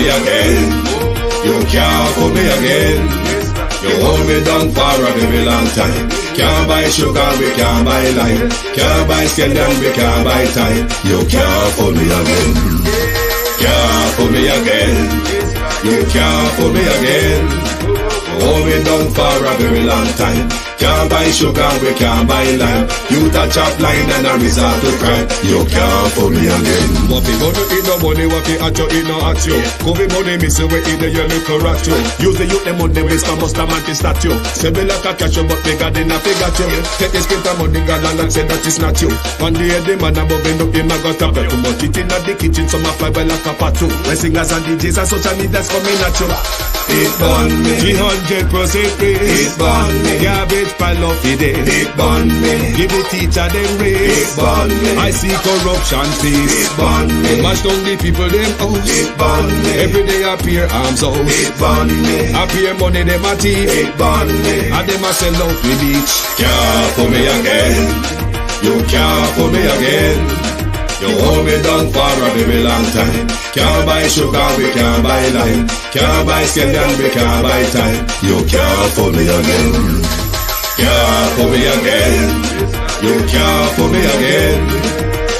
me again. You can't fool me again. You hold me down for a very long time. Can't buy sugar, we can't buy lime. Can't buy scandal, we can't buy time. You can't fool me again. Can't fool me again. You can't fool me again. Hold me down for a very long time. Can't buy sugar, we can't buy lime. You touch up line and a resort to crime. You can't fool me again. What people do in no money, what people at you, it no at you. Go be money, miss away in the yellow correct you. Use the youth, the money, waste and bust a man to statue. Say me like a cash, but bigger than a figure you. Take this spit of money, girl, and say that it's not you. One day the man above end up, him a got up. Too much it in the kitchen, some a fly by like a patu. When singers and DJs and social media's coming at you. It burn me 300% free. It burn me garbage pile of it. It burn me. Give the teacher them raise. It burn me. I see corruption cease. It burn me. Mash down the people them house. It burn me. Every day appear arms out. It burn me. Appear money them a thief. It burn me. And them a sell out with each. Can't fool me again. You can't fool me again. You hold me down for a very long time. Can't buy sugar, we can't buy lime. Can't buy scandal, we can't buy time. You can't fool me again. Can't fool me again. You can't fool me again.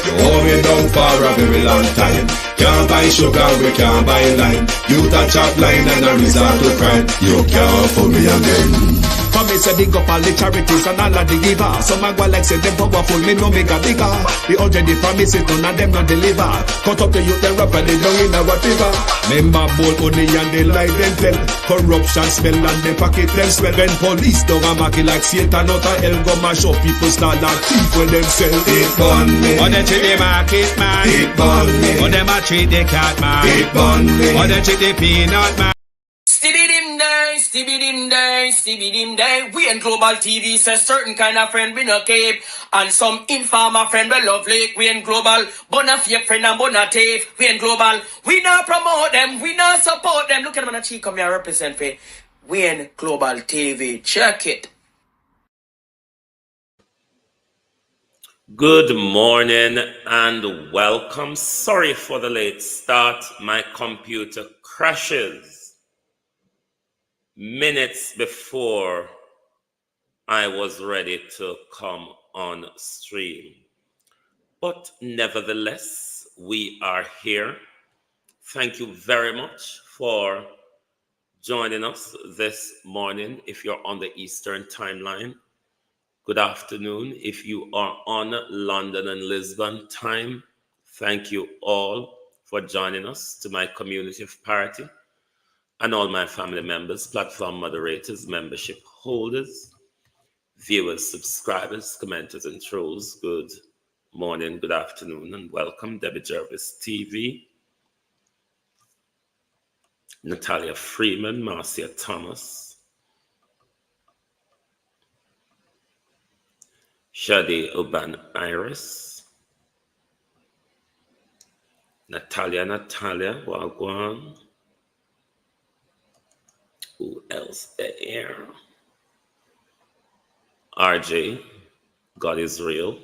You hold me down for a very long time. Can't buy sugar, we can't buy lime. You touch up line and a resort to crime. You can't fool me again. For me say big up all the charities and all of the givers. Some a go like say them powerful, me no make a bigger. The 100 promises, none of them not deliver. Cut up the youth, the rapper, they down in our river. Member bowl only and they lie them tell. Corruption smell and they pocket them swell. When police don't a market like Satan out of hell, go mash up people start like thief when them sell. It burn me. Or they treat the market man. It burn me. Or them a treat the cat man. It burn me. Or they treat the peanut man. Stibby dim day. We in Global TV says certain kind of friend we no cape. And some informer friend we love lake. We in Global. Bona fake friend and bona tape. We in Global. We not promote them. We not support them. Look at them on the cheek. Come here represent for. We in Global TV. Check it. Good morning and welcome. Sorry for the late start. My computer crashes minutes before I was ready to come on stream. But nevertheless, we are here. Thank you very much for joining us this morning. If you're on the Eastern timeline, good afternoon. If you are on London and Lisbon time, thank you all for joining us. To my community of parity and all my family members, platform moderators, membership holders, viewers, subscribers, commenters, and trolls, good morning, good afternoon, and welcome. Debbie Jervis TV, Natalia Freeman, Marcia Thomas, Shadi Oban Iris, Natalia, Wagwan. Who else there? RJ, God is Real,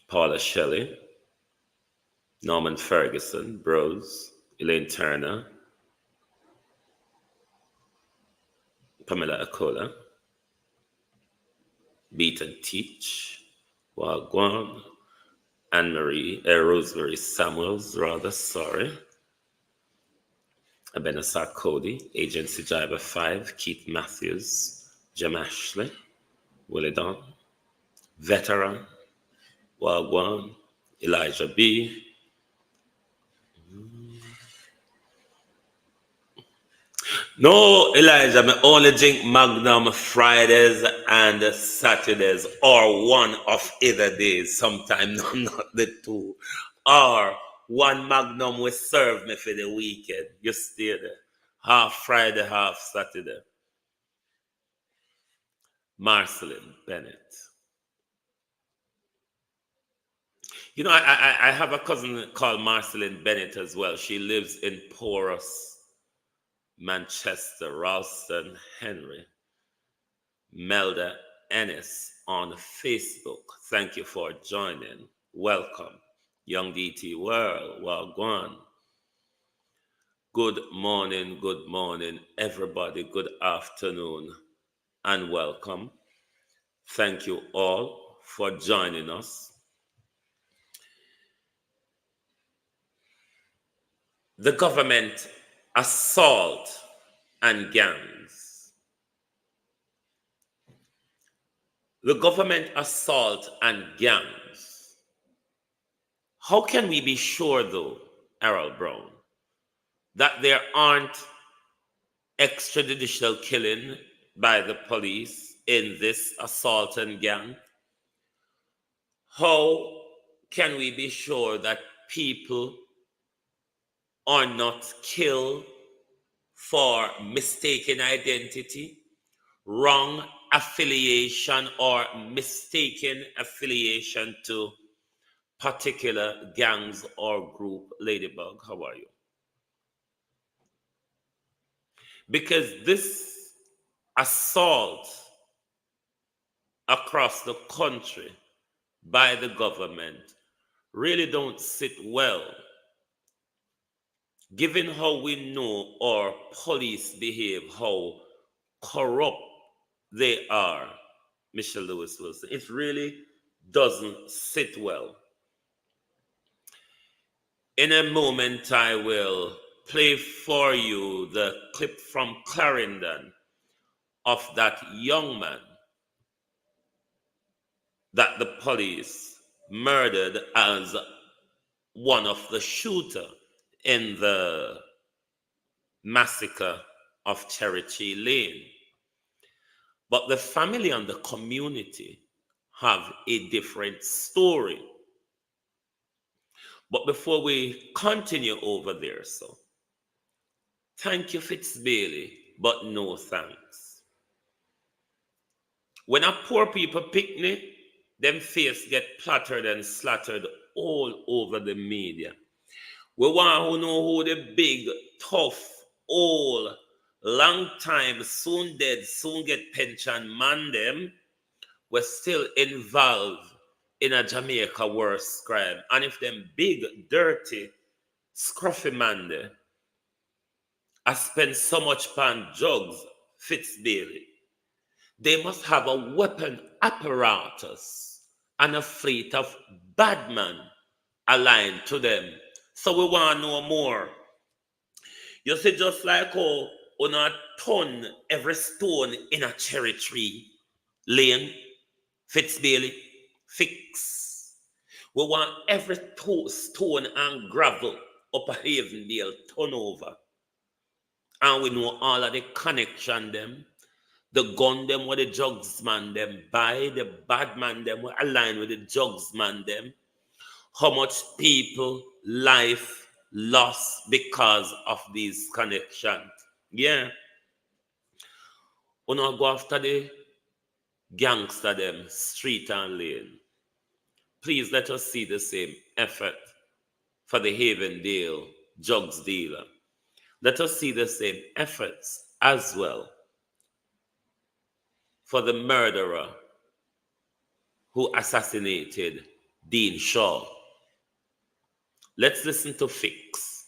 Paula Shelley, Norman Ferguson, Bros, Elaine Turner, Pamela Akola, Beat and Teach, Wagwan, Anne-Marie, Rosemary Samuels, Abenasar Cody, Agency Driver 5, Keith Matthews, Jim Ashley, Willie Don, Veteran, Wagwan, Elijah B. No, Elijah, I only drink Magnum Fridays and Saturdays, or one of either days, sometimes not the two, or one Magnum will serve me for the weekend. You stay there. Half Friday, half Saturday. Marceline Bennett. You know, I have a cousin called Marceline Bennett as well. She lives in Porus, Manchester. Ralston Henry. Melda Ennis on Facebook. Thank you for joining. Welcome. Young DT World, Wagwan. Good morning, everybody. Good afternoon, and welcome. Thank you all for joining us. The government assault and gangs. The government assault and gangs. How can we be sure, though, Harold Brown, that there aren't extrajudicial killing by the police in this assault and gang? How can we be sure that people are not killed for mistaken identity, wrong affiliation, or mistaken affiliation to particular gangs or group? Ladybug, how are you? Because this assault across the country by the government really don't sit well, given how we know our police behave, how corrupt they are, Michelle Lewis Wilson. It really doesn't sit well. In a moment, I will play for you the clip from Clarendon of that young man that the police murdered as one of the shooter in the massacre of Cherokee Lane. But the family and the community have a different story. But before we continue over there, so thank you, Fitzbailey, but no thanks. When a poor people picnic, them face get plattered and slattered all over the media. We want to know who the big, tough, old, long time, soon dead, soon get pension man them were still involved in a Jamaica worse crime. And if them big, dirty, scruffy man there, I spend so much on drugs, Fitzbailey, they must have a weapon apparatus and a fleet of bad men aligned to them. So we want to know more. You see, just like how on a ton every stone in a cherry tree lane, Fitzbailey, fix. We want every stone and gravel up a Havendale turnover. And we know all of the connection them. The gun them where the drugs man them buy, the bad man them were aligned with the drugs man them. How much people life lost because of these connections. Yeah. We not go after the gangster them, street and lane. Please let us see the same effort for the Havendale drugs dealer. Let us see the same efforts as well for the murderer who assassinated Dean Shaw. Let's listen to Fix.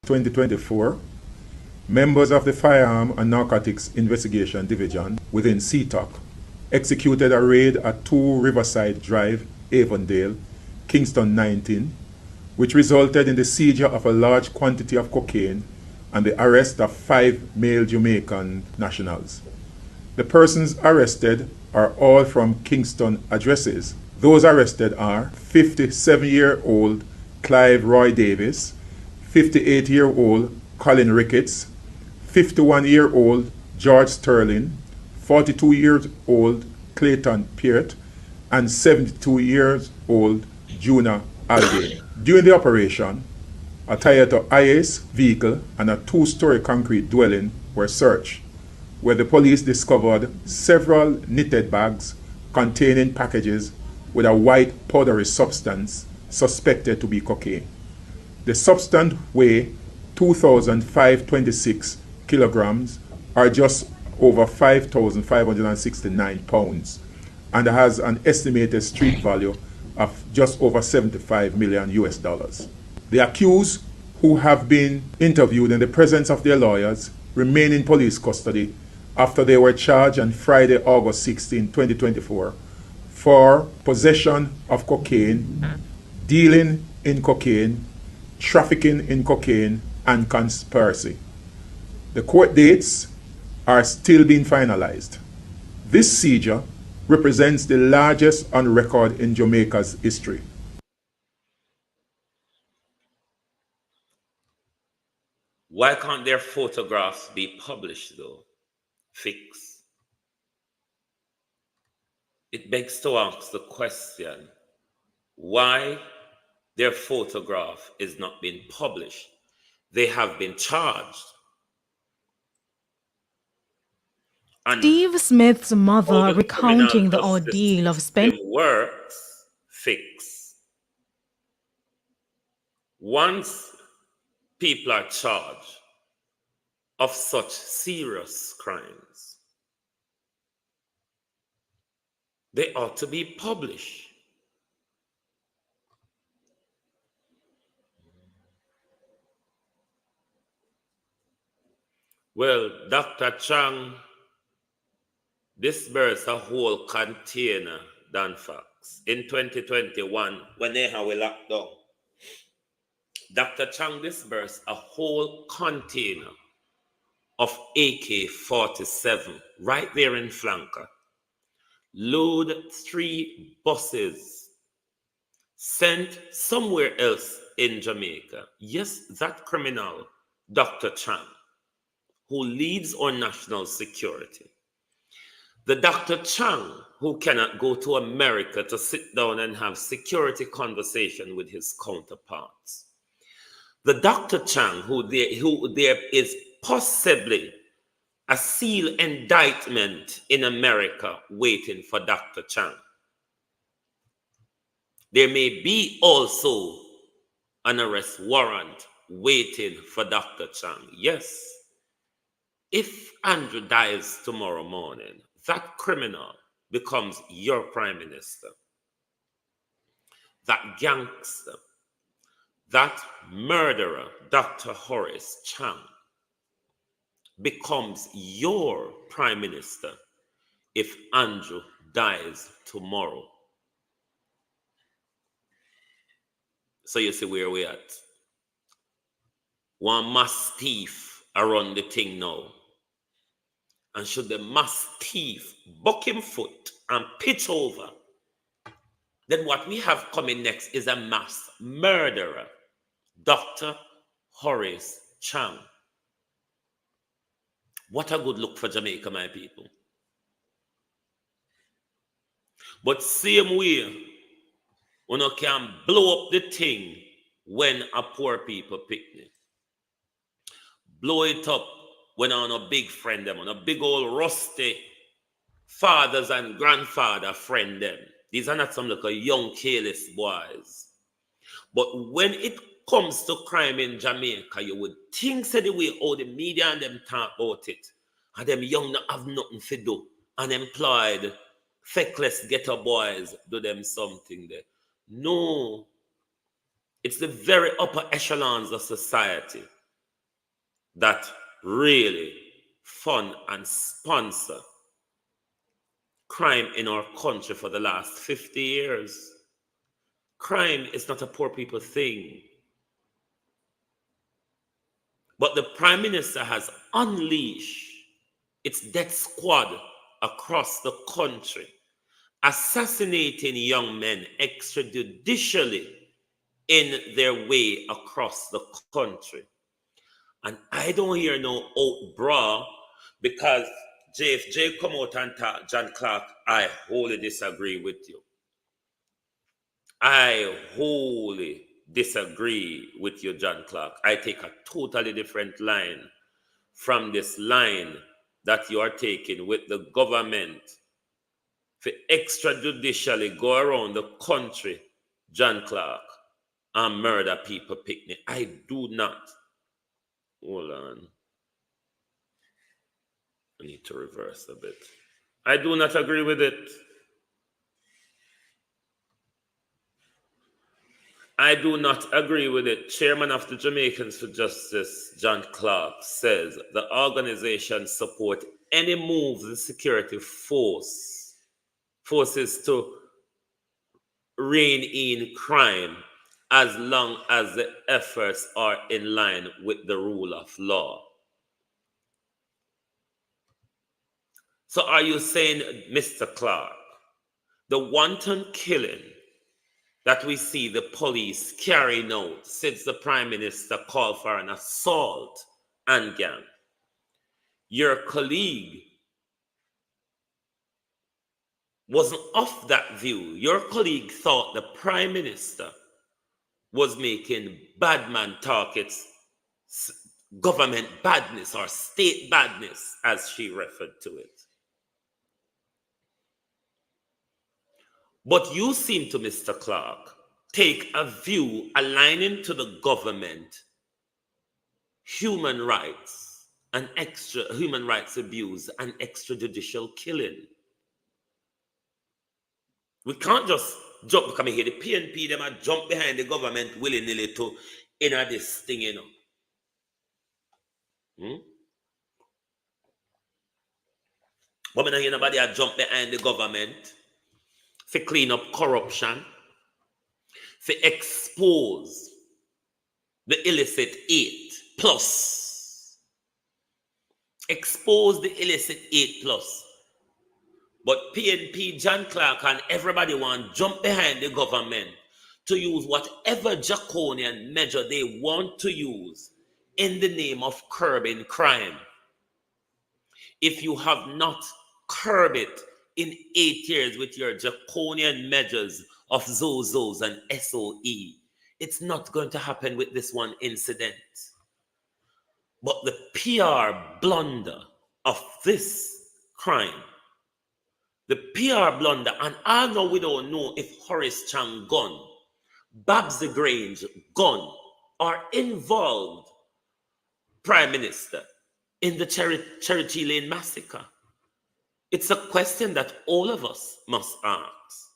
2024, members of the Firearm and Narcotics Investigation Division within CTOC executed a raid at 2 Riverside Drive, Avondale, Kingston 19, which resulted in the seizure of a large quantity of cocaine and the arrest of 5 male Jamaican nationals. The persons arrested are all from Kingston addresses. Those arrested are 57-year-old Clive Roy Davis, 58-year-old Colin Ricketts, 51-year-old George Sterling, 42-year-old Clayton Peart, and 72-year-old Juna Alday. During the operation, a Toyota IAS vehicle and a 2-story concrete dwelling were searched, where the police discovered several knitted bags containing packages with a white powdery substance suspected to be cocaine. The substance weighed 2,526 kilograms, or just over 5,569 pounds, and has an estimated street value of just over 75 million US dollars. The accused, who have been interviewed in the presence of their lawyers, remain in police custody after they were charged on Friday, August 16, 2024, for possession of cocaine, dealing in cocaine, trafficking in cocaine, and conspiracy. The court dates are still being finalized. This seizure represents the largest on record in Jamaica's history. Why can't their photographs be published though? Fix. It begs to ask the question, why their photograph is not being published? They have been charged. And Steve Smith's how mother the criminal recounting the justice ordeal of spending system works, fix. Once people are charged of such serious crimes, they ought to be published. Well, Dr. Chang disbursed a whole container than facts. In 2021, when they had locked down, Dr. Chang disbursed a whole container of AK-47 right there in Flanker. Load 3 buses sent somewhere else in Jamaica. Yes, that criminal, Dr. Chang, who leads our national security. The Dr. Chang who cannot go to America to sit down and have security conversation with his counterparts. The Dr. Chang who there is possibly a seal indictment in America waiting for Dr. Chang. There may be also an arrest warrant waiting for Dr. Chang. Yes, if Andrew dies tomorrow morning, that criminal becomes your prime minister. That gangster, that murderer, Dr. Horace Chang, becomes your prime minister if Andrew dies tomorrow. So you see where we're at. One mass thief around the thing now. And should the mass thief buck him foot and pitch over, then what we have coming next is a mass murderer, Dr. Horace Chang. What a good look for Jamaica, my people. But same way, you can blow up the thing when a poor people picnic. Blow it up when on a big friend them, on a big old rusty fathers and grandfather friend them. These are not some like a young careless boys. But when it comes to crime in Jamaica, you would think say the way all the media and them talk about it, and them young not have nothing to do, unemployed, feckless ghetto boys do them something there. No, it's the very upper echelons of society that really fund and sponsor crime in our country for the last 50 years. Crime is not a poor people thing. But the Prime Minister has unleashed its death squad across the country, assassinating young men extrajudicially in their way across the country. And I don't hear no outbraw because JFJ come out and talk, John Clark, I wholly disagree with you. I wholly disagree with you, John Clark. I take a totally different line from this line that you are taking with the government to extrajudicially go around the country, John Clark, and murder people picnic. I do not. Hold on. I need to reverse a bit. I do not agree with it. I do not agree with it. Chairman of the Jamaicans for Justice, John Clark, says the organization support any move the security forces to rein in crime as long as the efforts are in line with the rule of law. So are you saying, Mr. Clark, the wanton killing that we see the police carrying out since the Prime Minister called for an assault and gang, your colleague wasn't of that view? Your colleague thought the Prime Minister was making bad man targets, government badness or state badness, as she referred to it. But you seem to, Mr. Clark, take a view aligning to the government, human rights and human rights abuse and extrajudicial killing. We can't just jump, because here the PNP, them are jump behind the government willy-nilly to enter this thing, you know. But I don't hear nobody jump behind the government to clean up corruption, to expose the illicit 8+. Expose the illicit 8+. But PNP, John Clark, and everybody want jump behind the government to use whatever draconian measure they want to use in the name of curbing crime. If you have not curbed it in 8 years with your draconian measures of ZOZOs and SOE, it's not going to happen with this one incident. But the PR blunder of this crime, the PR blunder, and I know we don't know if Horace Chang gun, Babs Grange gun are involved, Prime Minister, in the Cherokee Lane massacre. It's a question that all of us must ask.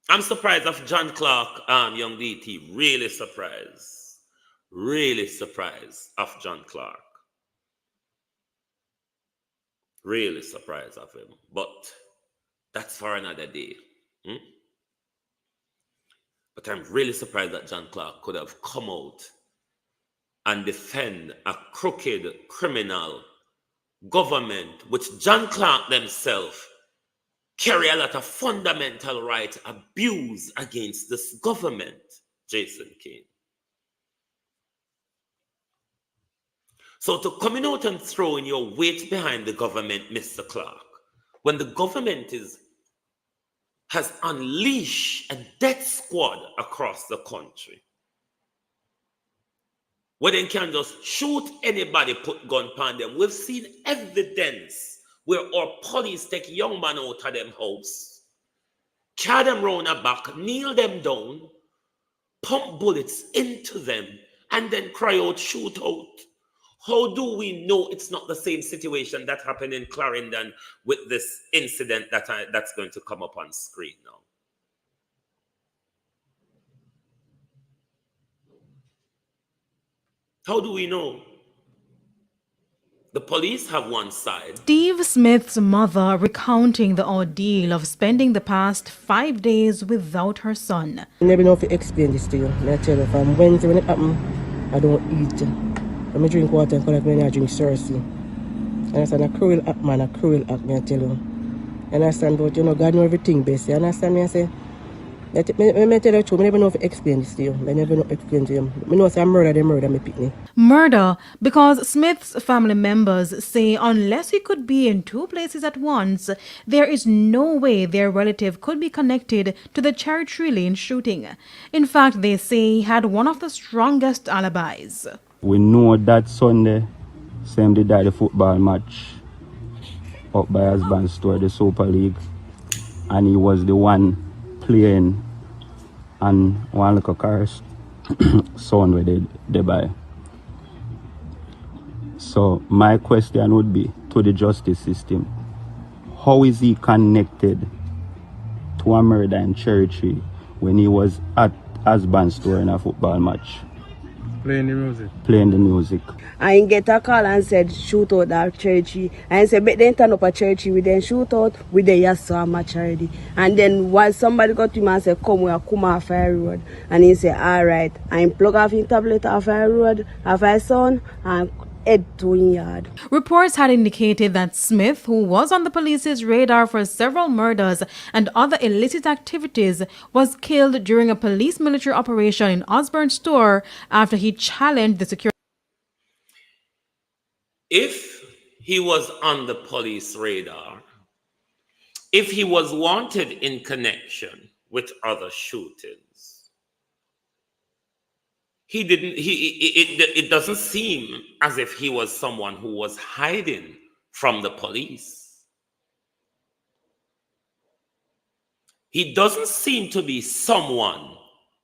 I'm surprised of John Clark, young DT, really surprised. Really surprised of John Clark. Really surprised of him. But that's for another day. But I'm really surprised that John Clark could have come out and defend a crooked criminal government, which John Clark themselves carry a lot of fundamental right abuse against this government, Jason Kane. So to come out and throw in your weight behind the government, Mr. Clark, when the government has unleashed a death squad across the country, where they can just shoot anybody, put gun upon them. We've seen evidence where our police take young man out of them house, carry them round the back, kneel them down, pump bullets into them, and then cry out, shoot out. How do we know it's not the same situation that happened in Clarendon with this incident that's going to come up on screen now? How do we know? The police have one side. Steve Smith's mother recounting the ordeal of spending the past 5 days without her son. I never know if to explain this to you. I tell you, from Wednesday when it happened, I don't eat. When I drink water and when I drink Cersei. And I said, a cruel act, man, a cruel act, I tell you. And I understand, but you know, God knows everything best. You understand me? I say, I tell you the truth, I never know if to explain this to you. I never know if to explain to you. I know if I murder, they murder me picnic. Murder, because Smith's family members say unless he could be in 2 places at once, there is no way their relative could be connected to the Cherry Lane shooting. In fact, they say he had one of the strongest alibis. We know that Sunday, same day died the football match up by husband's store, the Super League, and he was the one playing and one little car's son where they buy. So my question would be to the justice system, how is he connected to a murder in Cherry when he was at Asban store in a football match. Playing the music. Playing the music. I get a call and said shoot out that churchy. And I said, but then turn up a churchy, we then shoot out, we then just saw a match already. And then once somebody got to him and said, come, we are come off Fire Road. And he said, all right. And plug off his tablet off Fire Road, off his son, and head to his yard. Reports had indicated that Smith, who was on the police's radar for several murders and other illicit activities, was killed during a police military operation in Osborne Store after he challenged the security. If he was on the police radar, if he was wanted in connection with other shootings, it doesn't seem as if he was someone who was hiding from the police. He doesn't seem to be someone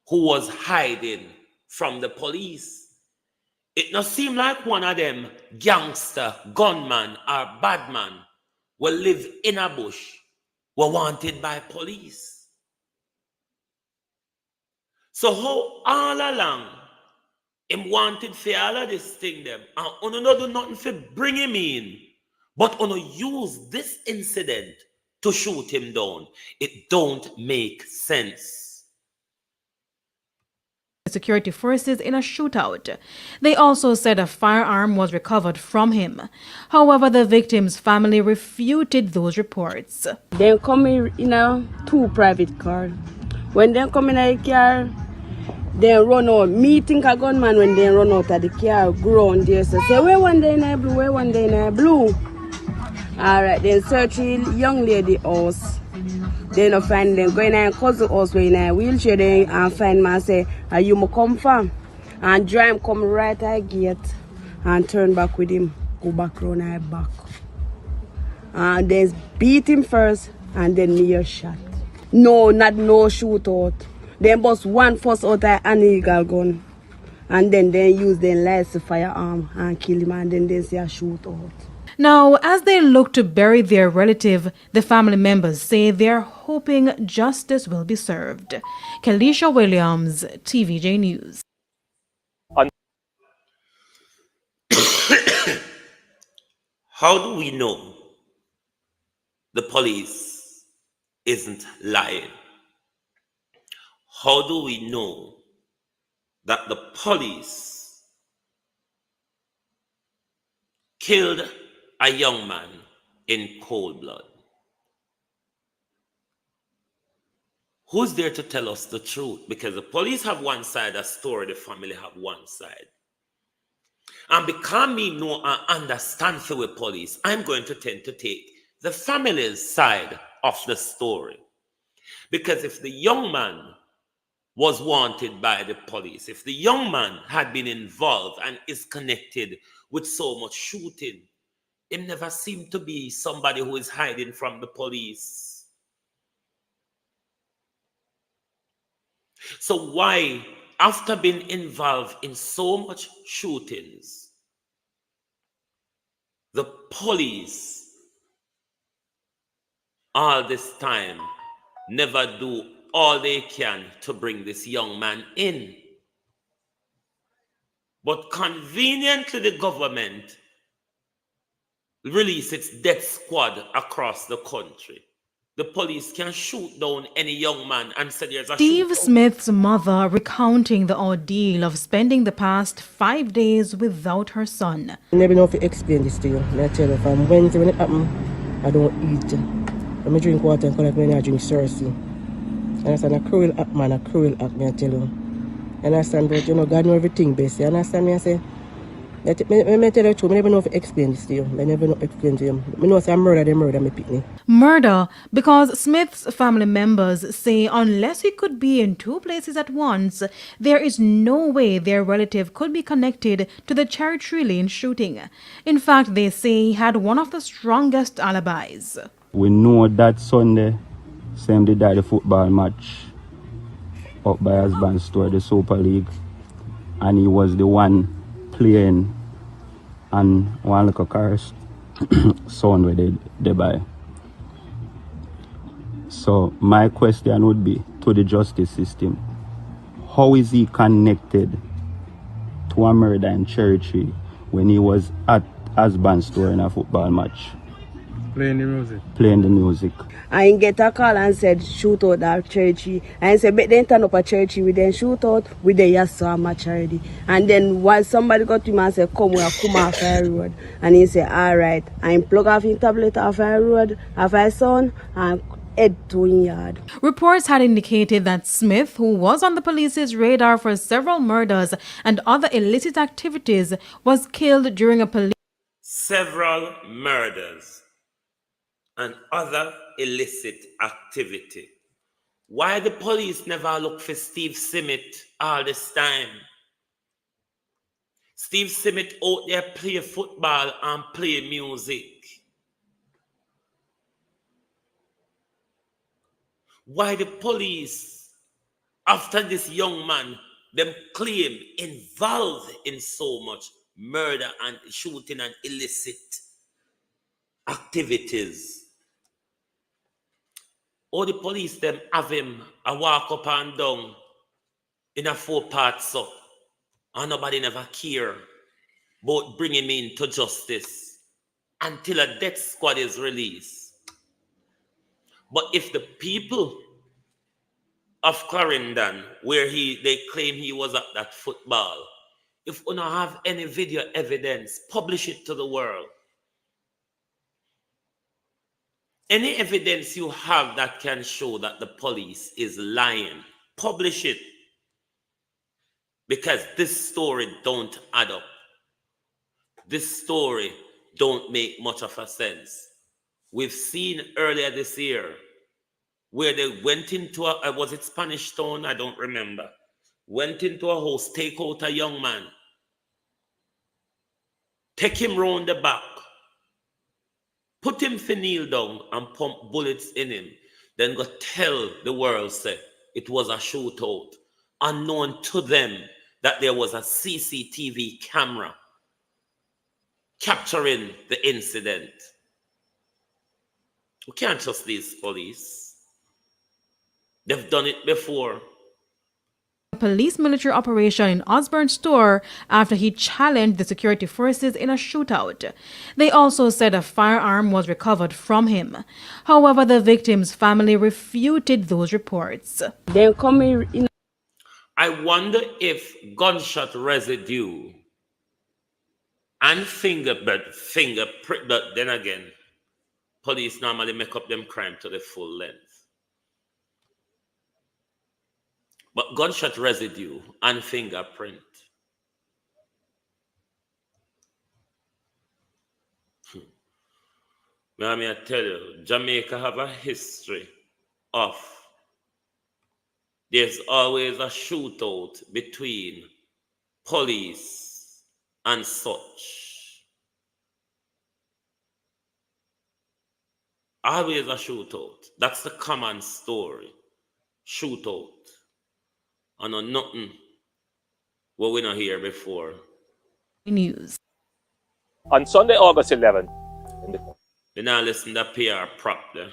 who was hiding from the police. It not seem like one of them gangster, gunman, or badman will live in a bush, were wanted by police. So how all along him wanted for all of this thing them, and uno no do nothing for bring him in, but uno use this incident to shoot him down. It don't make sense. Security forces in a shootout. They also said a firearm was recovered from him. However, the victim's family refuted those reports. They come in a 2 private car. When they come in a car, they run out. Me think a gunman when they run out of the car, ground there. So say, where one day in a blue, where one day in a blue. Alright, then search the young lady house. Then I find them going in a cousin house where in a wheelchair then and find man say, are you mo come from? And drive come right at the gate and turn back with him. Go back round her back. And then beat him first and then me a shot. No, not no shootout. Then bust one first out of an illegal gun. And then they use their lights firearm and kill him and then they say a shootout. Now, as they look to bury their relative, the family members say they're hoping justice will be served. Kalisha Williams, TVJ News. How do we know the police isn't lying? How do we know that the police killed a young man in cold blood? Who's there to tell us the truth? Because the police have one side, a story, the family have one side. And because me know and understand for the police, I'm going to tend to take the family's side of the story. Because if the young man was wanted by the police, if the young man had been involved and is connected with so much shooting, him never seemed to be somebody who is hiding from the police. So why, after being involved in so much shootings, the police all this time never do all they can to bring this young man in? But conveniently the government release its death squad across the country. The police can shoot down any young man and say there's a Steve shootout. Smith's mother recounting the ordeal of spending the past 5 days without her son. I never know if I explain this to you. I tell you, from Wednesday when it happened, I don't eat. I drink water and collect when I drink Cersei. And I said, a cruel act, man, a cruel act, me I tell you. And I understand, but you know, God knows everything best. You understand me? I say, I tell you true, I never know if I explain this to you. I never know explain to you. I know if I murder me pick. Murder because Smith's family members say unless he could be in 2 places at once, there is no way their relative could be connected to the Cherry Tree Lane shooting. In fact, they say he had one of the strongest alibis. We know that Sunday, same day the football match up by Asban store, the Super League, and he was the one playing and one little car sound where they buy. So my question would be to the justice system. How is he connected to a murder in Cherry when he was at Asban store in a football match? Playing the music. Playing the music. I get a call and said shoot out that churchy. And I said, but then turn up a churchy, we then shoot out with the Yasa match already. And then while somebody got to him and said, come off our road. And he said, alright. I plug off in tablet off our road, off our son, and head to in yard. Reports had indicated that Smith, who was on the police's radar for several murders and other illicit activities, was killed during a police Several murders and other illicit activity. Why the police never look for Steve Simmet all this time? Steve Simmet out there play football and play music. Why the police, after this young man, them claim involved in so much murder and shooting and illicit activities? Or the police them have him a walk up and down in a 4-part sup, and nobody never care about bringing him into justice until a death squad is released. But if the people of Clarendon, where they claim he was at that football, if we don't have any video evidence, publish it to the world. Any evidence you have that can show that the police is lying, publish it. Because this story don't add up. This story don't make much of a sense. We've seen earlier this year where they went into was it Spanish Town? I don't remember. Went into a house, take out a young man, take him round the back, put him for kneel down and pump bullets in him, then go tell the world, say, it was a shootout, unknown to them that there was a CCTV camera capturing the incident. We can't trust these police. They've done it before. police military operation in Osborne store after he challenged the security forces in a shootout. They also said a firearm was recovered from him. However, the victim's family refuted those reports. Then come in. I wonder if gunshot residue and fingerprint, but then again, police normally make up them crime to the full length. But gunshot residue and fingerprint. May I tell you, Jamaica have a history of there's always a shootout between police and such. Always a shootout. That's the common story. Shootout. I know nothing what we not hear before. News. On Sunday, August 11th. They now listen to PR prop there.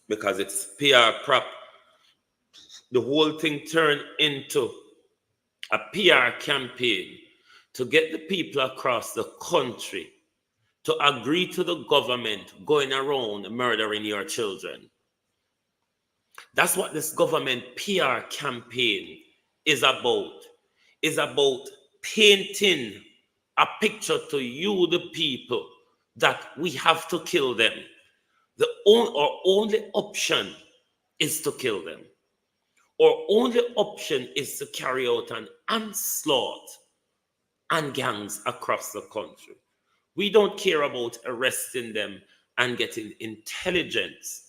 Because it's PR prop. The whole thing turned into a PR campaign to get the people across the country to agree to the government going around murdering your children. That's what this government PR campaign is about. It's about painting a picture to you, the people, that we have to kill them. Our only option is to kill them. Our only option is to carry out an onslaught on gangs across the country. We don't care about arresting them and getting intelligence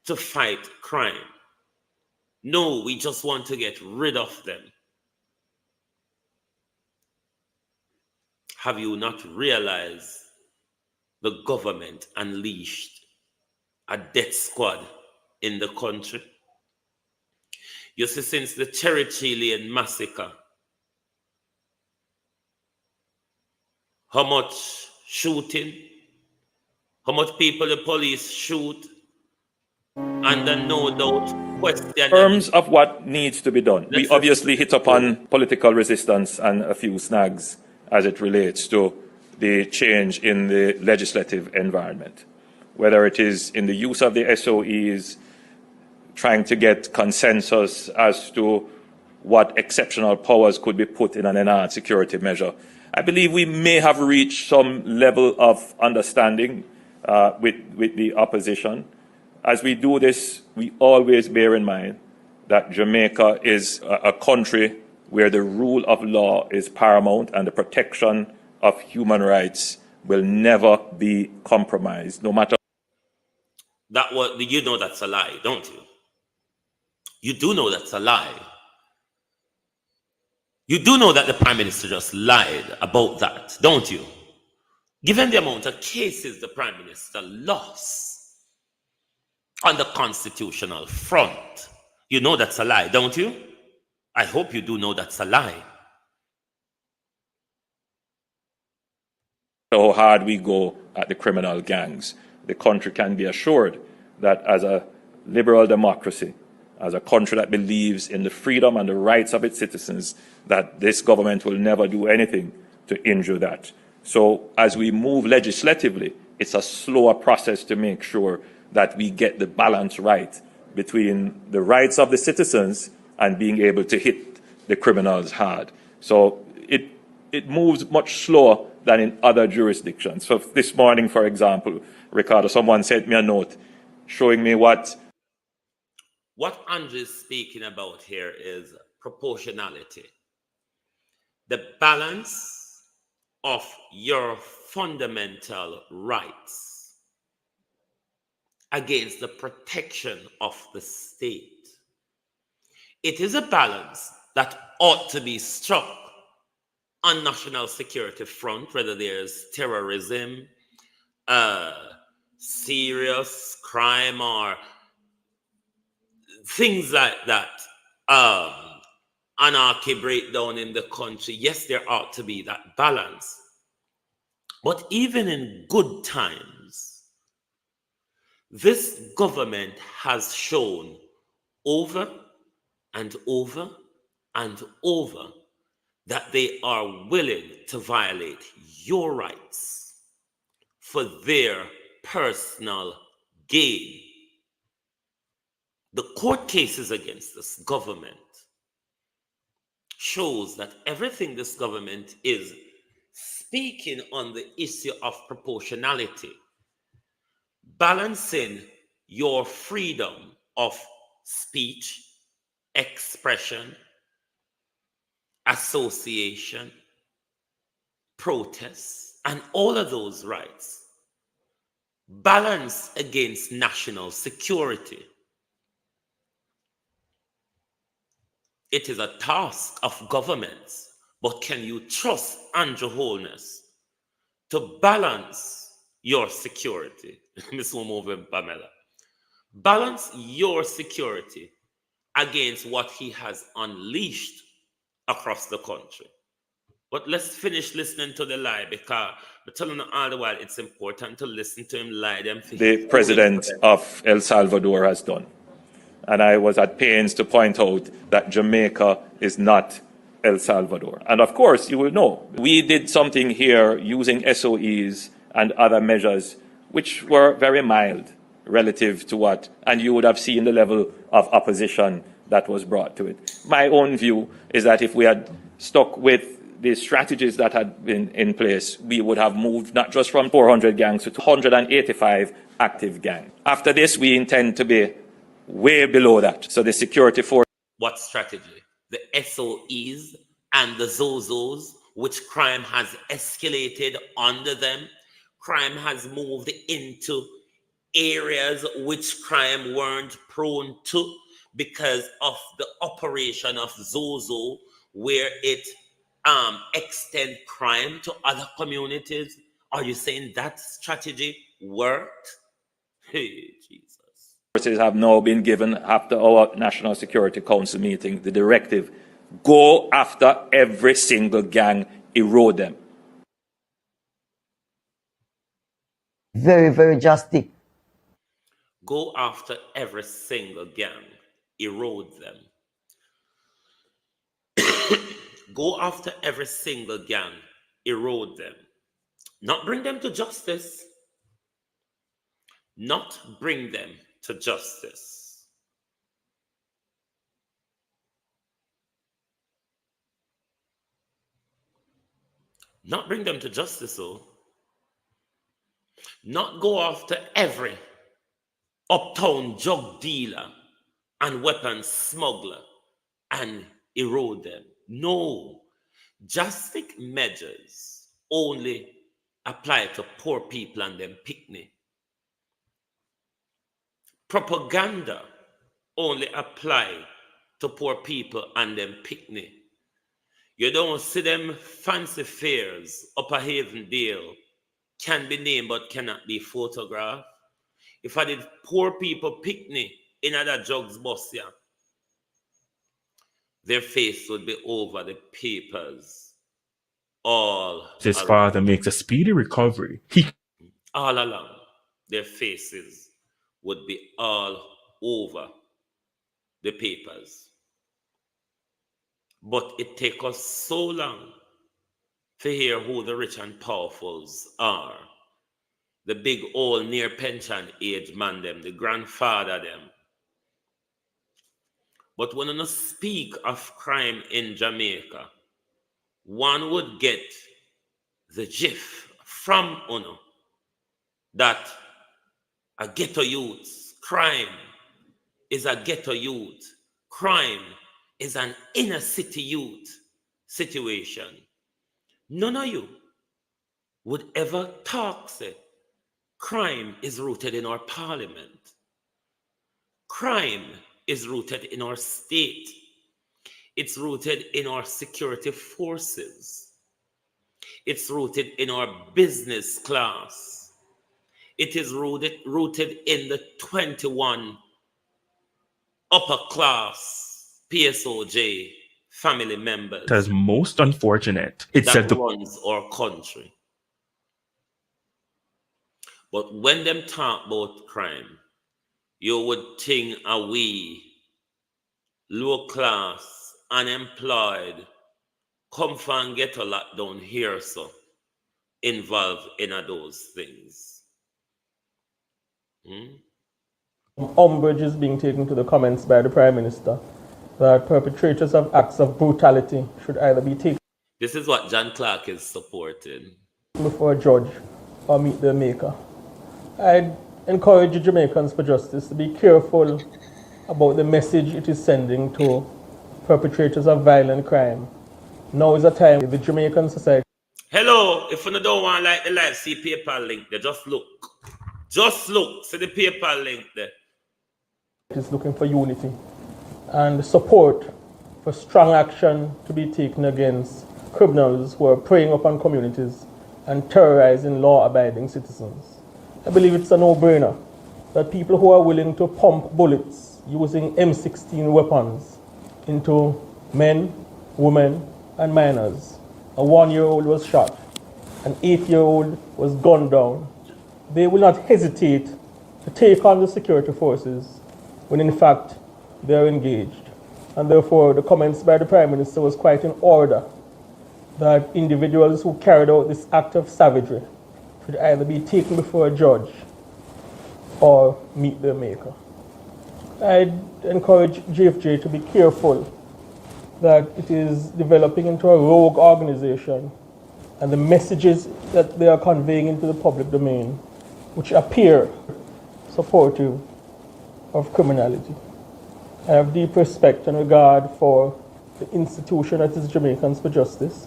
to fight crime. No, we just want to get rid of them. Have you not realized the government unleashed a death squad in the country? You see, since the Cherry Lane massacre, how much shooting, how much people the police shoot under no doubt question. In terms of what needs to be done, we obviously hit upon political resistance and a few snags as it relates to the change in the legislative environment, whether it is in the use of the SOEs, trying to get consensus as to what exceptional powers could be put in an enhanced security measure. I believe we may have reached some level of understanding with the opposition. As we do this, we always bear in mind that Jamaica is a country where the rule of law is paramount and the protection of human rights will never be compromised, no matter. That what you know that's a lie, don't you? You do know that's a lie. You do know that the Prime Minister just lied about that, don't you? Given the amount of cases the Prime Minister lost on the constitutional front, you know that's a lie, don't you? I hope you do know that's a lie. How hard we go at the criminal gangs, the country can be assured that as a liberal democracy, as a country that believes in the freedom and the rights of its citizens, that this government will never do anything to injure that. So as we move legislatively, it's a slower process to make sure that we get the balance right between the rights of the citizens and being able to hit the criminals hard. So it moves much slower than in other jurisdictions. So this morning, for example, Ricardo, someone sent me a note showing me what Andrew is speaking about here is proportionality. The balance of your fundamental rights against the protection of the state. It is a balance that ought to be struck on national security front, whether there's terrorism, serious crime, or things like that, anarchy breakdown in the country. Yes, there ought to be that balance. But even in good times, this government has shown over and over and over that they are willing to violate your rights for their personal gain. The court cases against this government shows that everything this government is speaking on the issue of proportionality, balancing your freedom of speech, expression, association, protests, and all of those rights, balance against national security. It is a task of governments, but can you trust Andrew Holness to balance your security? Miss Womover Pamela. Balance your security against what he has unleashed across the country. But let's finish listening to the lie, because I'm telling you all the while it's important to listen to him lie. The president of El Salvador has done. And I was at pains to point out that Jamaica is not El Salvador. And of course, you will know, we did something here using SOEs and other measures which were very mild relative to what, and you would have seen the level of opposition that was brought to it. My own view is that if we had stuck with the strategies that had been in place, we would have moved not just from 400 gangs to 185 active gangs. After this, we intend to be way below that. So the security force. What strategy? The SOEs and the Zozos, which crime has escalated under them. Crime has moved into areas which crime weren't prone to because of the operation of Zozo, where it extend crime to other communities. Are you saying that strategy worked? Hey, Jesus. Forces have now been given, after our National Security Council meeting, the directive: go after every single gang, erode them. very, very drastic. Go after every single gang, erode them. Go after every single gang, erode them. Not bring them to justice. Not bring them to justice. Not bring them to justice, though. Not go after every uptown drug dealer and weapons smuggler and erode them. No. Drastic measures only apply to poor people and them picnic. Propaganda only apply to poor people and them picnic. You don't see them fancy fairs up a Havendale can be named but cannot be photographed. If I did poor people picnic in other drugs bus, yeah, their face would be over the papers all His father makes a speedy recovery. all along. Their faces would be all over the papers. But it takes us so long to hear who the rich and powerfuls are. The big old near pension age man them, the grandfather them. But when you speak of crime in Jamaica, one would get the gif from Uno that a ghetto youth, crime is a ghetto youth, crime is an inner city youth situation. None of you would ever talk, say, crime is rooted in our parliament. Crime is rooted in our state. It's rooted in our security forces. It's rooted in our business class. It is rooted in the 21 upper class PSOJ family members. As most unfortunate. It said that runs our country. But when them talk about crime, you would think a we, low class, unemployed, come and get a lot down here, so involved in those things. Umbrage is being taken to the comments by the Prime Minister that perpetrators of acts of brutality should either be taken. This is what John Clark is supporting. Before a judge or meet their maker. I'd encourage the Jamaicans for Justice to be careful about the message it is sending to perpetrators of violent crime. Now is a time the Jamaican society. Hello, if you don't want like the live, see PayPal link there, just look. Just look, see the PayPal link there. It is looking for unity and support for strong action to be taken against criminals who are preying upon communities and terrorizing law-abiding citizens. I believe it's a no-brainer that people who are willing to pump bullets using M16 weapons into men, women, and minors. A 1-year-old was shot, an 8-year-old was gunned down. They will not hesitate to take on the security forces when in fact they are engaged. And therefore the comments by the Prime Minister was quite in order that individuals who carried out this act of savagery should either be taken before a judge or meet their maker. I'd encourage JFJ to be careful that it is developing into a rogue organization and the messages that they are conveying into the public domain, which appear supportive of criminality. I have deep respect and regard for the institution that is Jamaicans for Justice,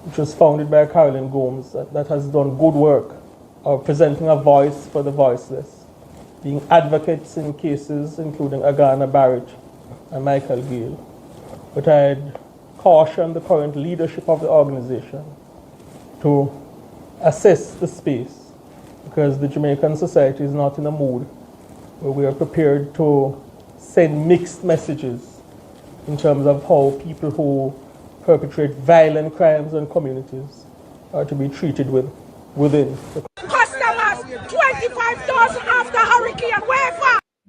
which was founded by Carolyn Gomes, that has done good work of presenting a voice for the voiceless, being advocates in cases including Agana Barrett and Michael Gale. But I'd caution the current leadership of the organization to assess the space, because the Jamaican society is not in a mood where we are prepared to send mixed messages in terms of how people who perpetrate violent crimes in communities are to be treated within the customers,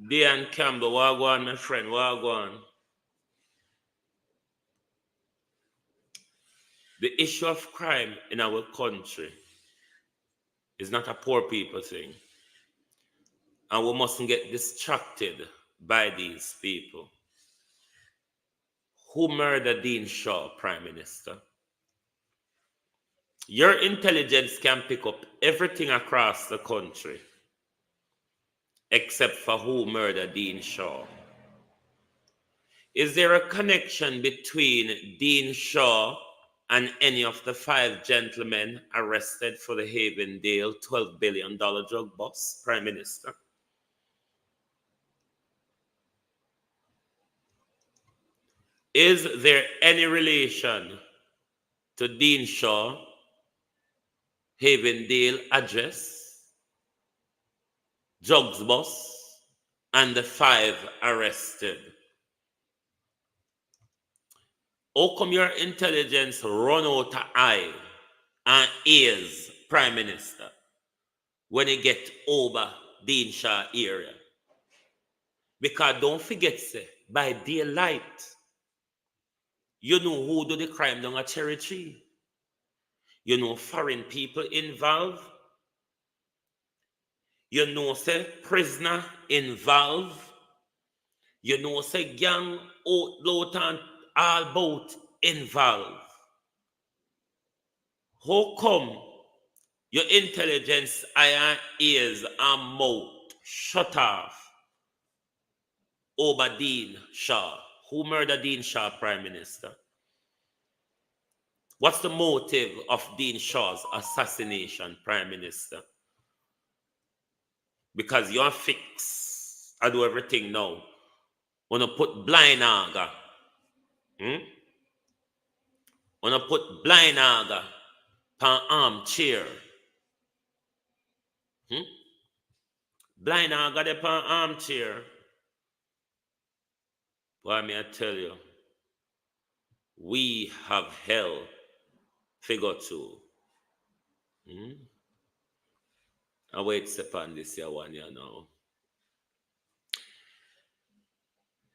Diane Campbell, wagwan, my friend, wagwan. The issue of crime in our country is not a poor people thing. And we mustn't get distracted by these people. Who murdered Dean Shaw, Prime Minister? Your intelligence can pick up everything across the country except for who murdered Dean Shaw. Is there a connection between Dean Shaw and any of the 5 gentlemen arrested for the Havendale $12 billion drug bust, Prime Minister? Is there any relation to Dean Shaw, Havendale address, drugs bust, and the 5 arrested? How come your intelligence run out of eye and ears, Prime Minister, when you get over Dean Shaw area? Because don't forget, say, by daylight, you know who do the crime down at Cherry Tree. You know foreign people involved. You know, say, prisoner involved. You know, say, gang, outlaw, and all boat involved. How come your intelligence, eye and ears and mouth shut off over Dean Shaw? Who murdered Dean Shaw, Prime Minister? What's the motive of Dean Shaw's assassination, Prime Minister? Because you're fixed. I do everything now. Wanna put blind aga. Wanna put blind aga pan armchair. Blind aga de pan armchair. Why may I tell you? We have hell figure two. I wait upon this year 1 year now.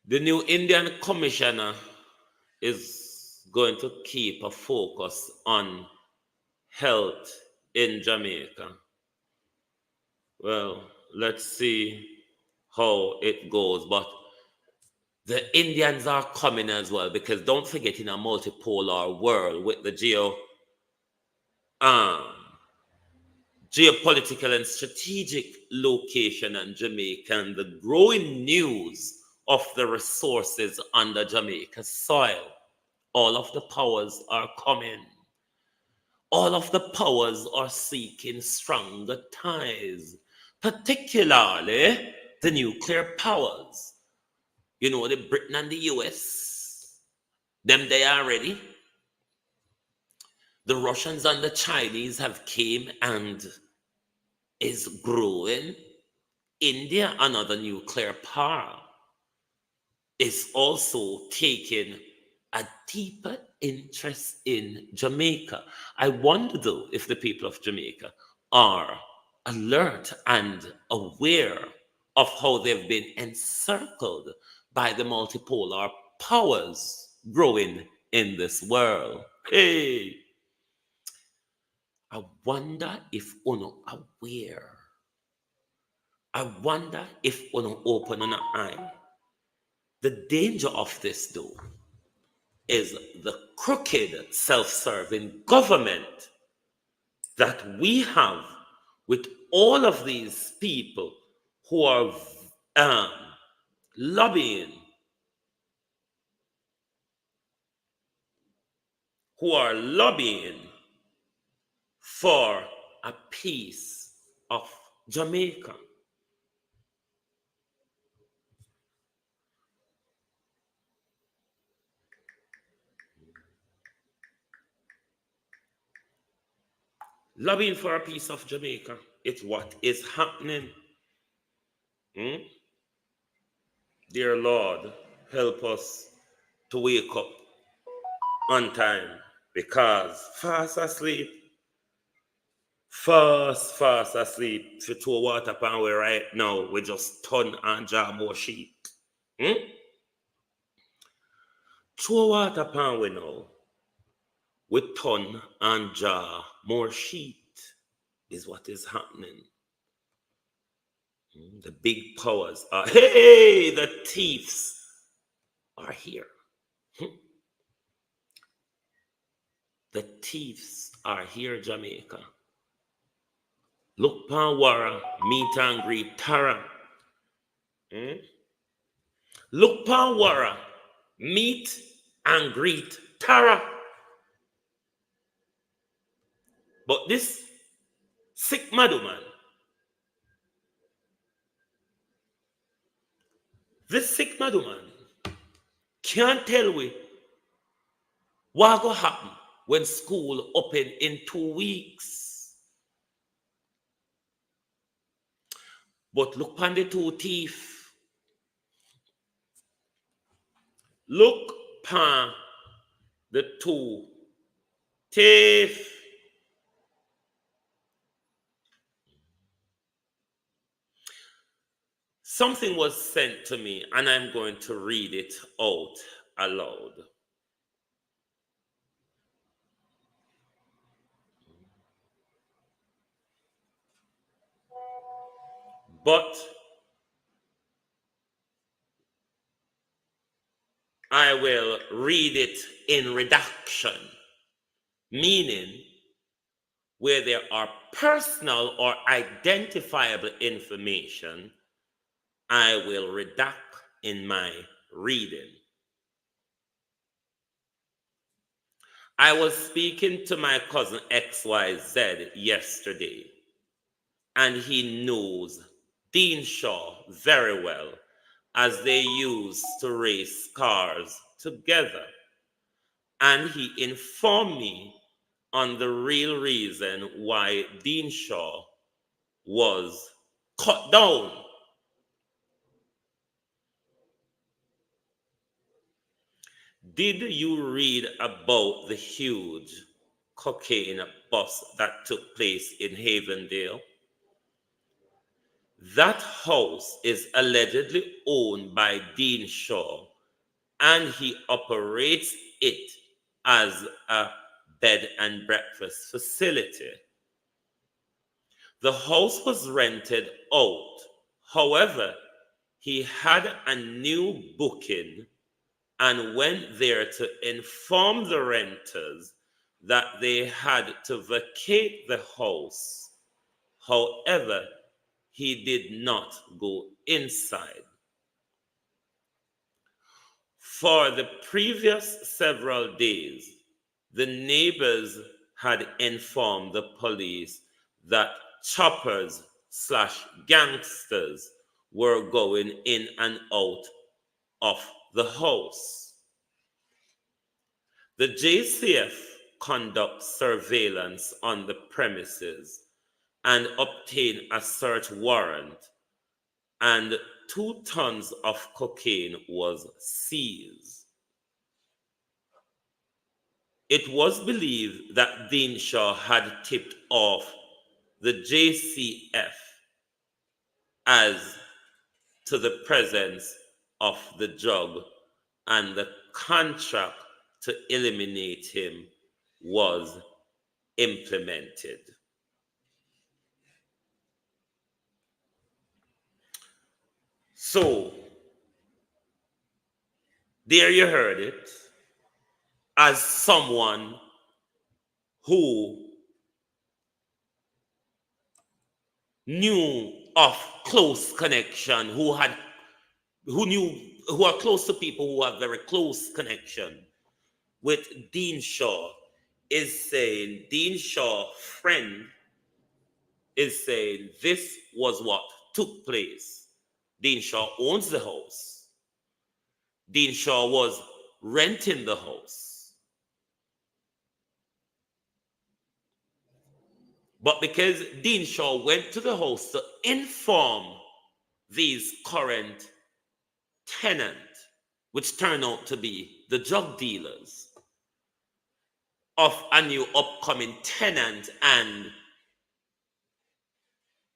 The new Indian commissioner is going to keep a focus on health in Jamaica. Well, let's see how it goes. But the Indians are coming as well, because don't forget, in a multipolar world with the geopolitical and strategic location on Jamaica and the growing news of the resources under Jamaica's soil, all of the powers are coming. All of the powers are seeking stronger ties, particularly the nuclear powers. You know, the Britain and the US, them they are ready. The Russians and the Chinese have came and is growing. India, another nuclear power, is also taking a deeper interest in Jamaica. I wonder, though, if the people of Jamaica are alert and aware of how they've been encircled by the multipolar powers growing in this world. Hey, I wonder if uno aware. I wonder if uno open an eye. The danger of this, though, is the crooked, self-serving government that we have with all of these people who are lobbying, for a piece of Jamaica. Lobbying for a piece of Jamaica. It's what is happening. Dear Lord, help us to wake up on time, because fast asleep fast asleep. For two water pan we right now, we just turn and jar more sheet. Two water pan we now, we turn and jar more sheet is what is happening. The big powers are, hey, the thieves are here. The thieves are here, Jamaica. Look pan Wara, meet and greet Tara. Look pan Wara, meet and greet Tara. But this sick madman, can't tell we what go happen when school open in 2 weeks. But look pan the two thief. Look pan the two thief. Something was sent to me, and I'm going to read it out aloud. But I will read it in redaction, meaning where there are personal or identifiable information, I will redact in my reading. I was speaking to my cousin XYZ yesterday, and he knows Dean Shaw very well, as they used to race cars together. And he informed me on the real reason why Dean Shaw was cut down. Did you read about the huge cocaine bust that took place in Havendale? That house is allegedly owned by Dean Shaw, and he operates it as a bed and breakfast facility. The house was rented out. However, he had a new booking and went there to inform the renters that they had to vacate the house. However, he did not go inside. For the previous several days, the neighbors had informed the police that choppers / gangsters were going in and out of the house. The JCF conducts surveillance on the premises and obtained a search warrant, and 2 tons of cocaine was seized. It was believed that Dean Shaw had tipped off the JCF as to the presence of the drug, and the contract to eliminate him was implemented. So, there you heard it. As someone who knew of close connection, who are close to people who have very close connection with Dean Shaw, is saying, Dean Shaw friend is saying this was what took place. Dean Shaw owns the house. Dean Shaw was renting the house. But because Dean Shaw went to the house to inform these current tenants, which turned out to be the drug dealers, of a new upcoming tenant and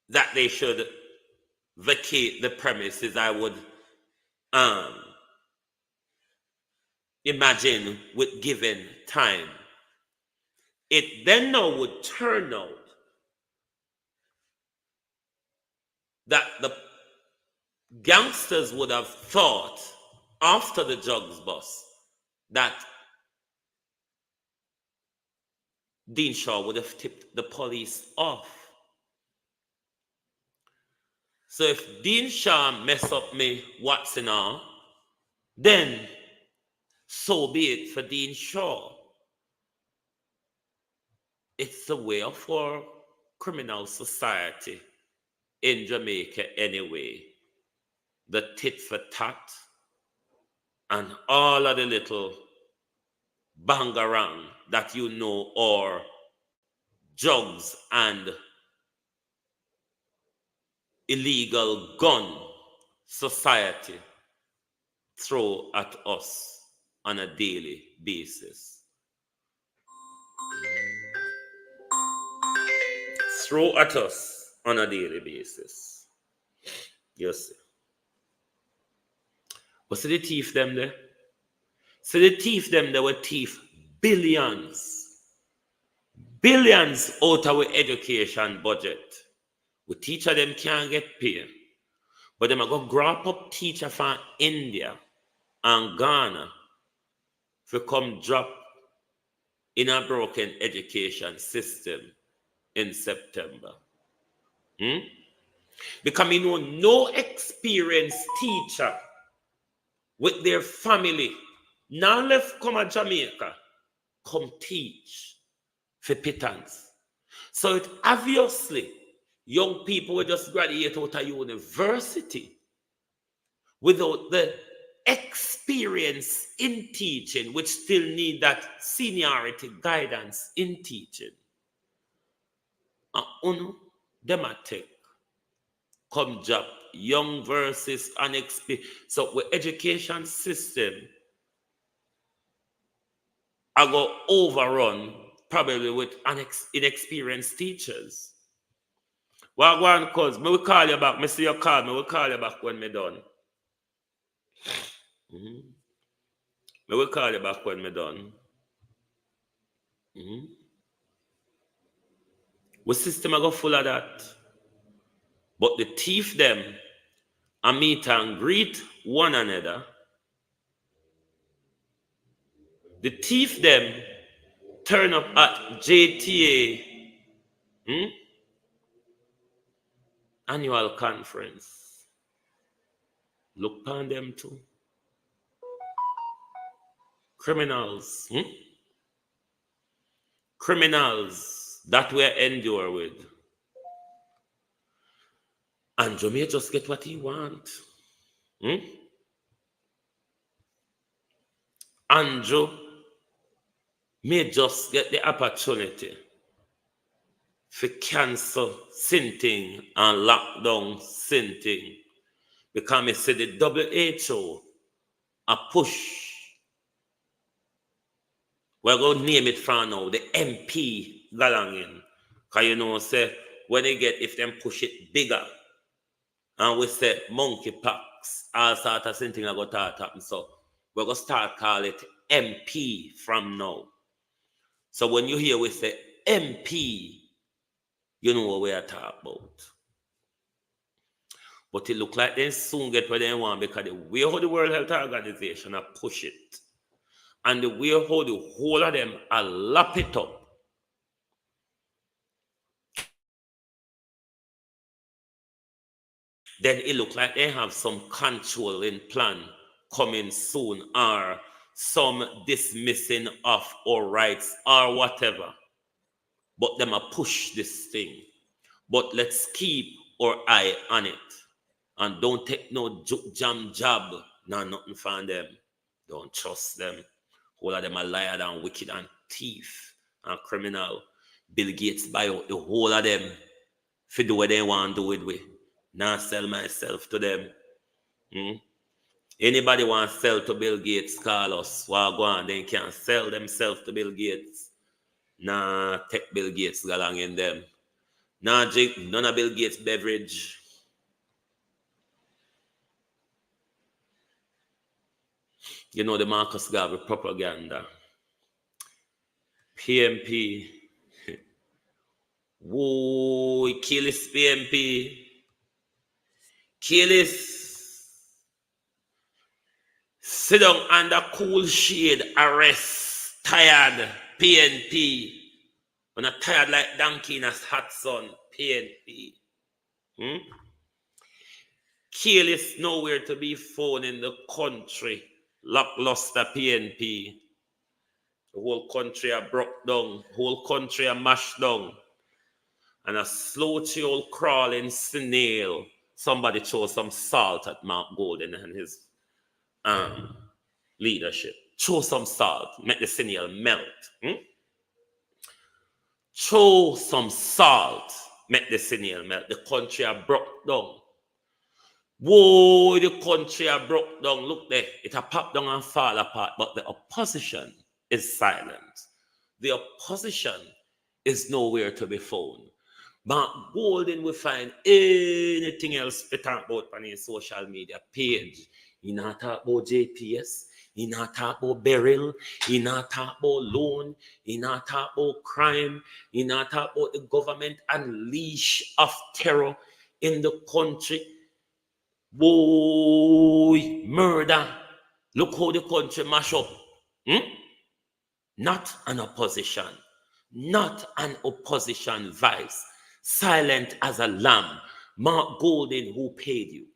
that they should vacate the premises, I would imagine with given time. It then now would turn out that the gangsters would have thought after the drugs bust that Dean Shaw would have tipped the police off. So if Dean Shaw mess up me Watson all, then so be it for Dean Shaw. It's the way of our criminal society in Jamaica anyway. The tit for tat and all of the little bangarang that you know, or drugs and illegal gun society throw at us on a daily basis. Throw at us on a daily basis. You see. But see the thief them there? See the thief them, they were thief billions. Billions out of our education budget. We teacher them can't get paid. But them are going to grab up teacher from India and Ghana to come drop in a broken education system in September. Because we know no experienced teacher with their family now left come to Jamaica, come teach for pittance. So it obviously young people will just graduate out of university without the experience in teaching, which still need that seniority guidance in teaching. And them a take come job young versus unexperienced. So the education system I go overrun probably with inexperienced teachers. Well, go on, cause me will call you back. Me see your call. Me will call you back when me done. Me will call you back when me done. The system I go full of that. But the thief them a meet and greet one another. The thief them turn up at JTA annual conference. Look upon them too. Criminals. Criminals that we endure with. Andrew may just get what he want. Andrew may just get the opportunity for cancel sinting and lockdown sinting. Because I say the WHO a push. We're going to name it from now, the MP galangin. Because you know, say, when they get, if them push it bigger, and we say monkeypox, all sort of thing are going to happen. So we're going to start call it MP from now. So when you hear we say MP, you know what we are talking about. But it look like they soon get where they want because the way how the World Health Organization are push it, and the way how the whole of them are lap it up, then it look like they have some control in plan coming soon, or some dismissing of our rights or whatever. But them a push this thing. But let's keep our eye on it. And don't take no jam job. No, nothing from them. Don't trust them. All of them are liar and wicked and thief and criminal. Bill Gates buy out the whole of them for do what they want to do it with. Now sell myself to them. Anybody want to sell to Bill Gates, call us. Well, go on, they can sell themselves to Bill Gates. Nah, take Bill Gates along in them. Nah, drink none of Bill Gates beverage. You know the Marcus Garvey propaganda. PMP. Whoa, kill this PMP. Kill this. Sit down under cool shade, arrest, tired, PNP. When I'm tired like donkey in a hot sun, PNP. Kill is nowhere to be found in the country. Lackluster PNP. The whole country are broke down. Whole country are mashed down. And a slow old crawling snail. Somebody throw some salt at Mark Golden and his leadership. Throw some salt. Make the snail melt. Throw some salt. Make the snail melt. The country are broke down. Whoa, the country are broke down. Look there. It a pop down and fall apart. But the opposition is silent. The opposition is nowhere to be found. Mark Golden will find anything else to talk about on his social media page. He not talk about JPS. He not talk about Beryl. He not talk about loan. He not talk about crime. He not talk about the government unleash of terror in the country. Boy, murder. Look how the country mash up. Not an opposition. Not an opposition vice. Silent as a lamb. Mark Golden, who paid you?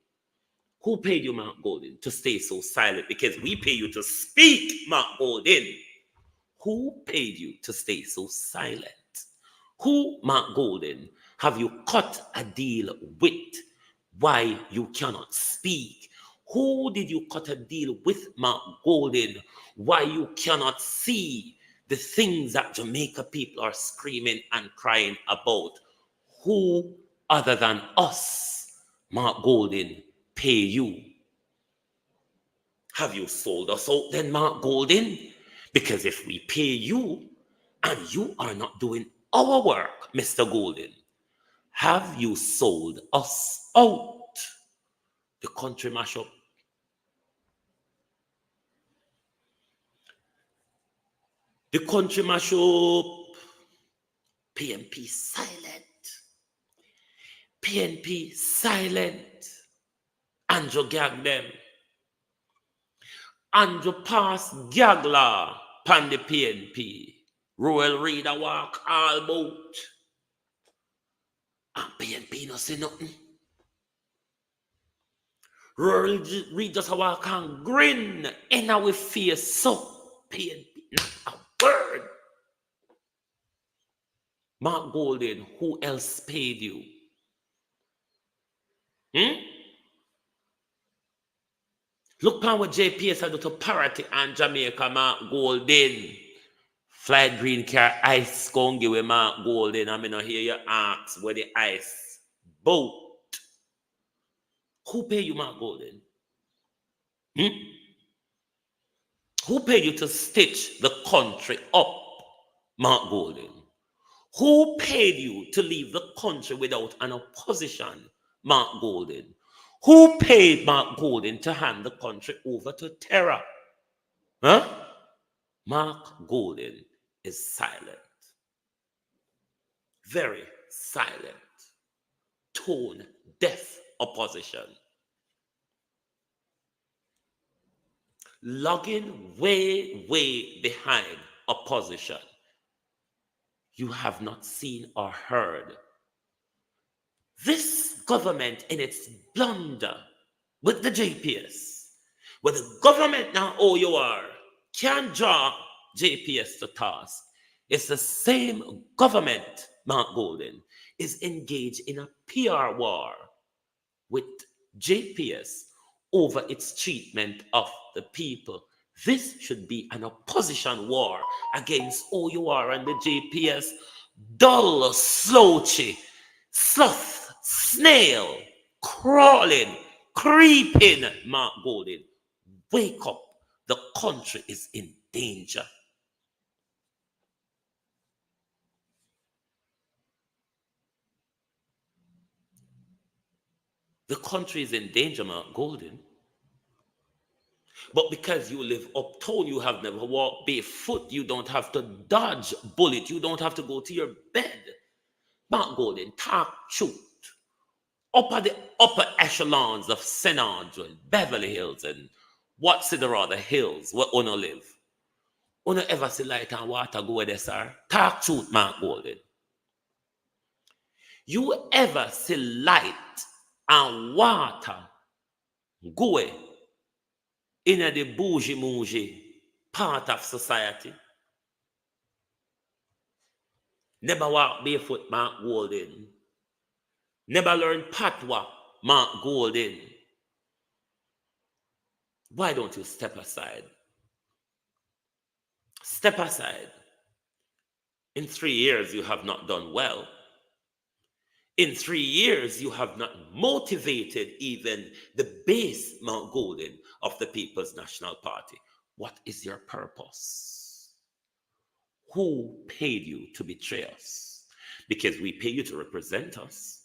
Who paid you, Mark Golden, to stay so silent? Because we pay you to speak, Mark Golden. Who paid you to stay so silent? Who, Mark Golden, have you cut a deal with why you cannot speak? Who did you cut a deal with, Mark Golden, why you cannot see the things that Jamaica people are screaming and crying about? Who other than us, Mark Golden, pay you? Have you sold us out then, Mark Golden? Because if we pay you and you are not doing our work, Mr. Golden, have you sold us out? The country mash up. The country mash up. PNP silent. PNP silent. Andrew gag them. Andrew pass gag law pan the PNP. Royal Reader walk all bout. And PNP no say nothing. Royal Reader just walk and grin in our face. So PNP not a word. Mark Golden, who else paid you? Look at what JPS had to parity and Jamaica, Mark Golden. Flight green car ice gon' give with Mark Golden. I mean, I hear you ask where the ice boat. Who paid you, Mark Golden? Who paid you to stitch the country up, Mark Golden? Who paid you to leave the country without an opposition, Mark Golden? Who paid Mark Golden to hand the country over to terror? Mark Golden is silent. Very silent. Tone deaf opposition. Logging way, way behind opposition. You have not seen or heard. This government in its blunder with the JPS, where the government now OUR can draw JPS to task, it's the same government, Mark Golden, is engaged in a PR war with JPS over its treatment of the people. This should be an opposition war against OUR and the JPS. Dull, slouchy, sloth, snail, crawling, creeping, Mark Golden. Wake up. The country is in danger. The country is in danger, Mark Golden. But because you live uptown, you have never walked barefoot, you don't have to dodge bullet, you don't have to go to your bed. Mark Golden, talk truth. Up at the upper echelons of St. Andrew and Beverly Hills and what's it or other hills where Uno live. Uno ever see light and water go there, sir? Talk truth, Mark Golden. You ever see light and water go in the bougie part of society? Never walk barefoot, Mark Golden. Never learn patwa, Mark Golden. Why don't you step aside? Step aside. In 3 years, you have not done well. In 3 years, you have not motivated even the base, Mount Golden, of the People's National Party. What is your purpose? Who paid you to betray us? Because we pay you to represent us.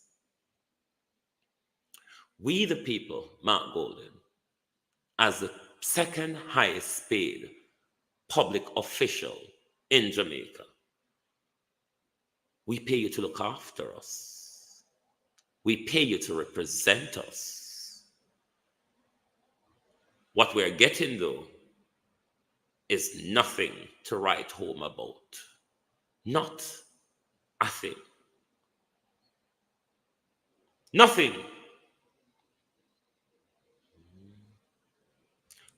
We, the people, Mount Golden, as the second highest paid public official in Jamaica, we pay you to look after us. We pay you to represent us. What we're getting, though, is nothing to write home about. Not a thing. Nothing.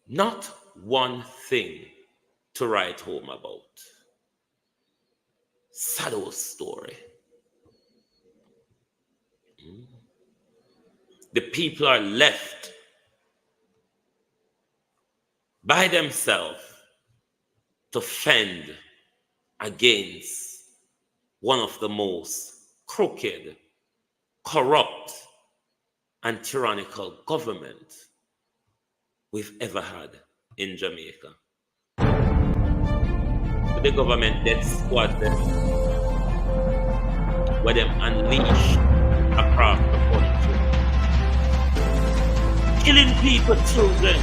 Not one thing to write home about. Sad old story. The people are left by themselves to fend against one of the most crooked, corrupt, and tyrannical government we've ever had in Jamaica. The government death squad where them unleash across the country. Killing people, children,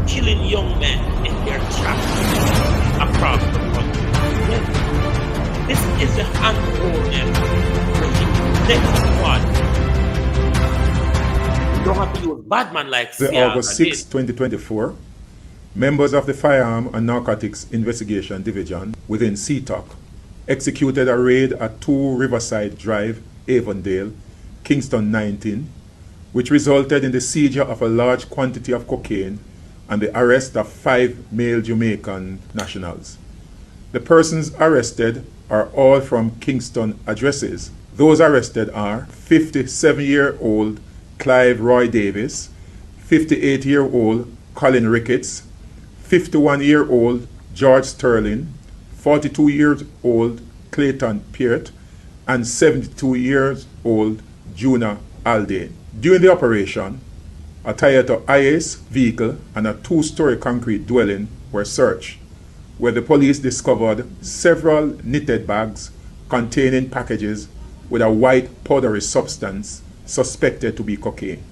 killing young men in their tracks across the country. This is the unfoldment death squad. You don't have to use bad man like August 6, 2024, members of the Firearm and Narcotics Investigation Division within CTOC executed a raid at 2 Riverside Drive, Avondale, Kingston 19, which resulted in the seizure of a large quantity of cocaine and the arrest of 5 male Jamaican nationals. The persons arrested are all from Kingston addresses. Those arrested are 57-year-old Clive Roy Davis, 58-year-old Colin Ricketts, 51-year-old George Sterling, 42-year-old Clayton Peart, and 72-year-old Juna Aldane. During the operation, a Toyota IAS vehicle and a 2-story concrete dwelling were searched, where the police discovered several knitted bags containing packages with a white powdery substance suspected to be cocaine.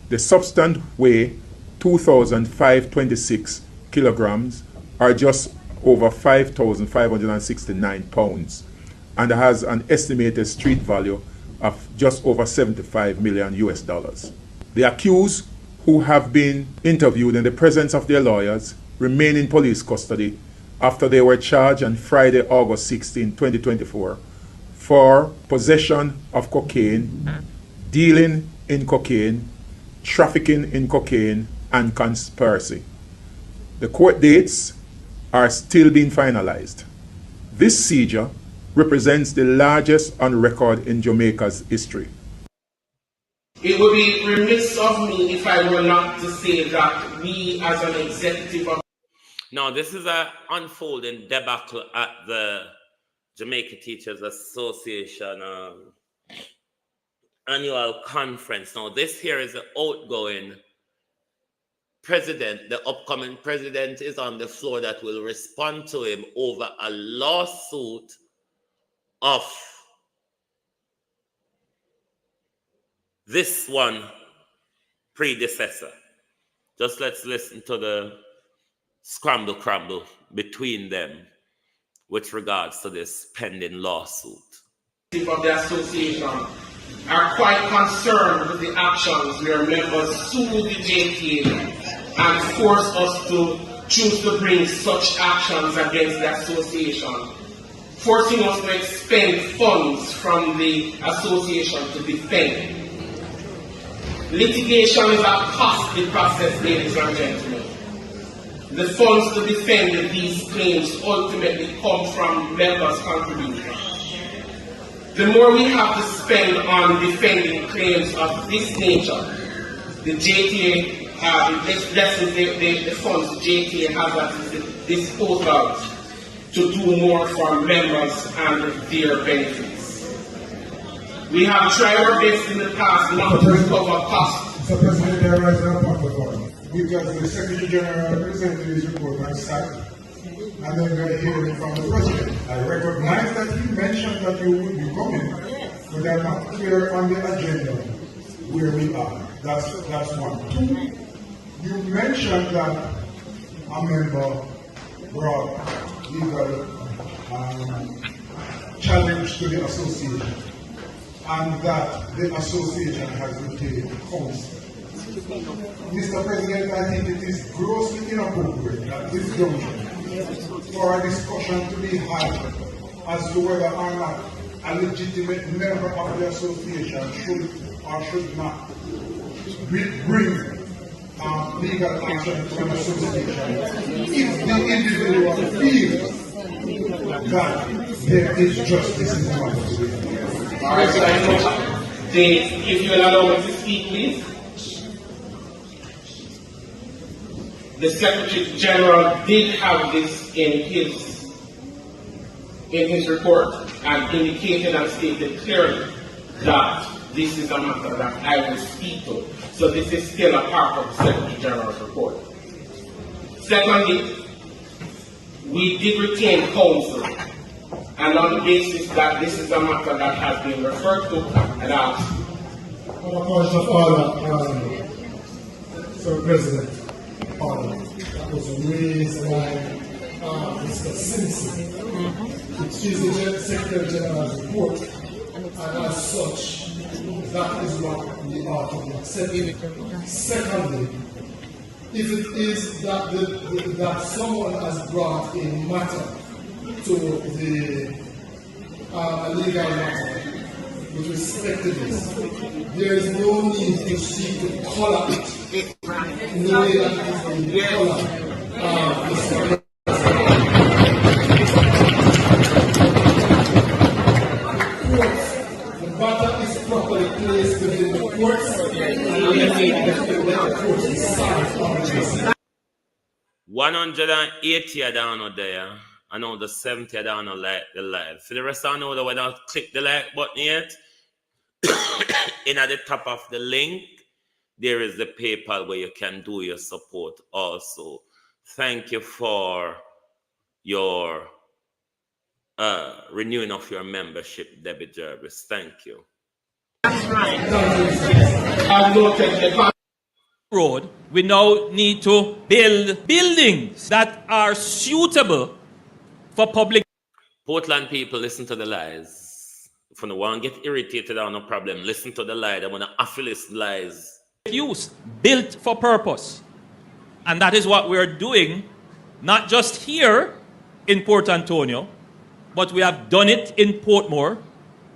The substance weighed 2,526 kilograms, or just over 5,569 pounds, and has an estimated street value of just over $75 million US. The accused, who have been interviewed in the presence of their lawyers, remain in police custody after they were charged on Friday, August 16, 2024, for possession of cocaine, dealing in cocaine, trafficking in cocaine, and conspiracy. The court dates are still being finalized. This seizure represents the largest on record in Jamaica's history. It would be remiss of me if I were not to say that we as an executive of... Now, this is an unfolding debacle at the Jamaica Teachers Association annual conference. Now, this here is the outgoing president. The upcoming president is on the floor that will respond to him over a lawsuit of this one predecessor. Just let's listen to the scramble between them with regards to this pending lawsuit. Of the association are quite concerned with the actions where members sue the JTA and force us to choose to bring such actions against the association, forcing us to expend funds from the association to defend. Litigation is a costly process, ladies and gentlemen. The funds to defend these claims ultimately come from members' contributions. The more we have to spend on defending claims of this nature, the JTA lessens the funds the JTA has at its disposal to do more for members and their benefits. We have tried our best in the past not to recover costs. Mr. President, there is a point of order. Because the Secretary General presented his report on Saturday, and then we are hearing from the President. I recognize that you mentioned that you would be coming, but I'm not clear on the agenda where we are. That's one. Two, you mentioned that a member brought legal challenge to the association, and that the association has retained counsel. Mr. President, I think it is grossly inappropriate at this juncture for a discussion to be had as to whether or not a legitimate member of the association should or should not bring legal action to an association if the individual feels that there is justice in the matter. All right, so I know, if you will allow me to speak, please. The Secretary General did have this in his report and indicated and stated clearly that this is a matter that I will speak to. So this is still a part of the Secretary General's report. Secondly, we did retain counsel, and on the basis that this is a matter that has been referred to and asked. Sir President, that was raised by Mr. Simpson. It is the Secretary General's report, and as such, that is what we are to accept. Secondly, if it is that that someone has brought a matter to the legal matter with respect to this, there is no need to seek to color it. No way that it is being colored. The matter is properly placed within the courts, and the courts decide on this. 180 are down there. I know the 70 are down on the live. For the rest, I know that when I click the like button yet, in at the top of the link, there is the PayPal where you can do your support also. Thank you for your renewing of your membership, Debbie Jervis. Thank you. Road, we now need to build buildings that are suitable for public. Portland people, listen to the lies. If you want to get irritated, no problem. Listen to the lie. They want to affiliate lies. Use, built for purpose. And that is what we're doing, not just here in Port Antonio, but we have done it in Portmore,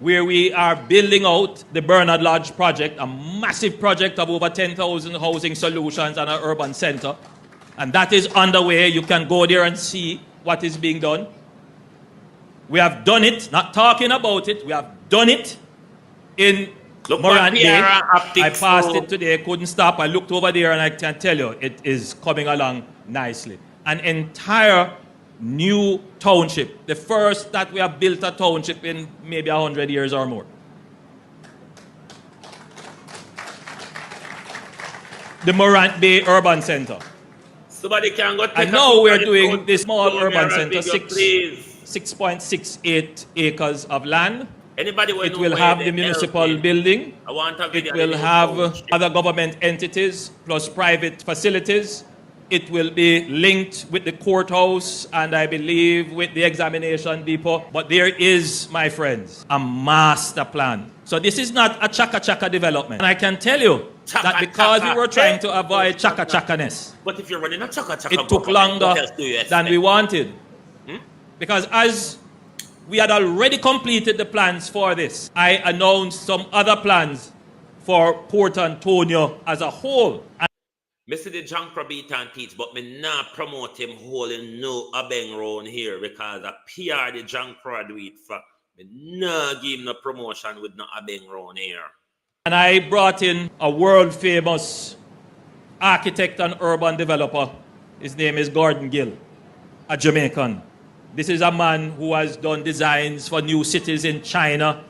where we are building out the Bernard Lodge project, a massive project of over 10,000 housing solutions and an urban center. And that is underway. You can go there and see what is being done. We have done it, not talking about it, we have done it in Morant Bay. I passed it today, couldn't stop. I looked over there and I can tell you, it is coming along nicely. An entire new township, the first that we have built a township in maybe 100 years or more. The Morant Bay Urban Center. Somebody can go take and now we're doing this small urban center, 6.68 acres of land, Anybody will It know will where have they the municipal help in. building. I want a video It will of the have township. other government entities plus private facilities. It will be linked with the courthouse and I believe with the examination depot. But there is, my friends, a master plan. So this is not a chaka-chaka development. And I can tell you that because we were trying to avoid chaka-chaka-ness, But if you're running a chaka-chaka it took government, longer what else do you than we expect? wanted. Because as we had already completed the plans for this, I announced some other plans for Port Antonio as a whole. Me see the Jankra beat and teach, but me not promote him holding no abeng round here because a PR the Jankra do it for. Me not give him no promotion with no abeng round here. And I brought in a world famous architect and urban developer. His name is Gordon Gill, a Jamaican. This is a man who has done designs for new cities in China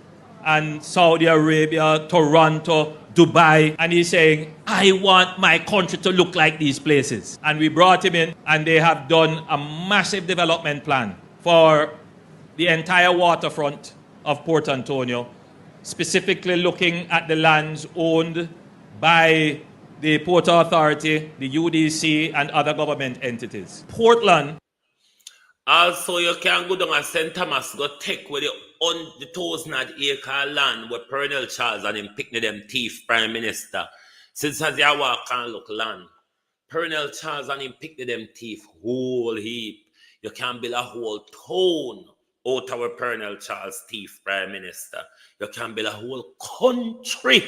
and Saudi Arabia, Toronto, Dubai. And he's saying, I want my country to look like these places. And we brought him in and they have done a massive development plan for the entire waterfront of Port Antonio, specifically looking at the lands owned by the Port Authority, the UDC, and other government entities. Portland. Also, you can go down and St. Thomas, go take with the 1,000-acre land where Colonel Charles and him pick them thief prime minister. Since as you walk and look land, Colonel Charles and him pick them thief whole heap. You can build a whole town out of our Colonel Charles thief prime minister. You can build a whole country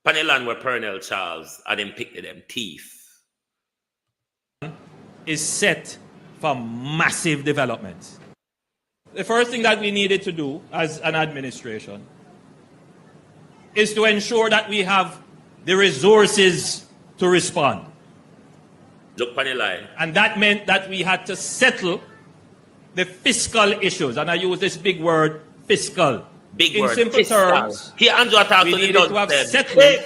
on the land where Colonel Charles and him pick them thief. Is set for massive development. The first thing that we needed to do as an administration is to ensure that we have the resources to respond. Look on the line. And that meant that we had to settle the fiscal issues. And I use this big word, fiscal. Big in word, simple fiscal. terms, Here, Andrew we needed to have settled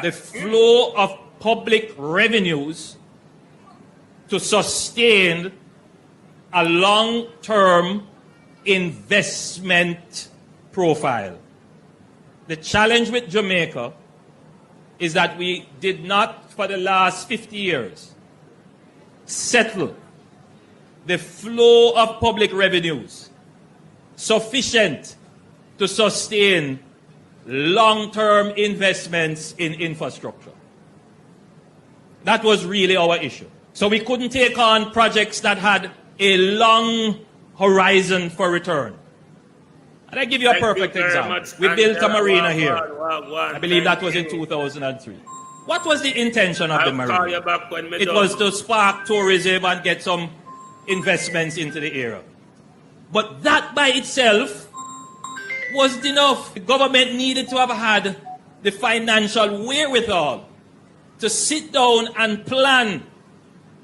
the flow of public revenues to sustain a long-term investment profile. The challenge with Jamaica is that we did not, for the last 50 years, settle the flow of public revenues sufficient to sustain long-term investments in infrastructure. That was really our issue. So we couldn't take on projects that had a long horizon for return. And I give you a perfect example. We built a marina here. I believe that was in 2003. What was the intention of the marina? It was to spark tourism and get some investments into the area. But that by itself wasn't enough. The government needed to have had the financial wherewithal to sit down and plan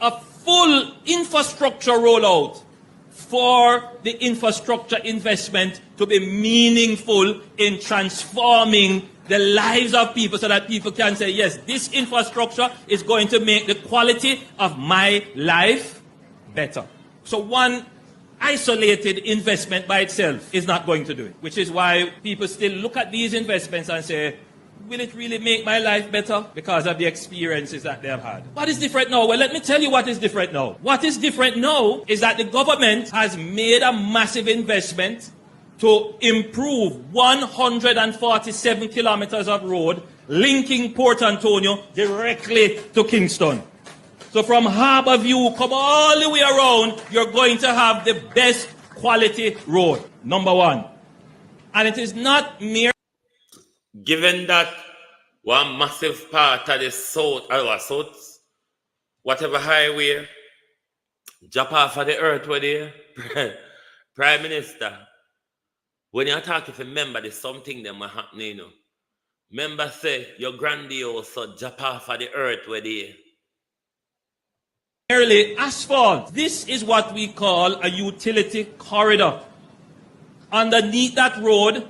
a full infrastructure rollout for the infrastructure investment to be meaningful in transforming the lives of people so that people can say, yes, this infrastructure is going to make the quality of my life better. So one isolated investment by itself is not going to do it, which is why people still look at these investments and say, will it really make my life better? Because of the experiences that they have had. What is different now? Well, let me tell you what is different now. What is different now is that the government has made a massive investment to improve 147 kilometers of road linking Port Antonio directly to Kingston. So from Harbour View, come all the way around, you're going to have the best quality road, number one. And it is not mere... Given that one massive part of the south, whatever highway, drop off of the earth where there, Prime Minister, when you talk, if you remember, there's something that might happen, you know. Remember, say, your grandiose, so drop off of the earth where there. Merely asphalt. This is what we call a utility corridor. Underneath that road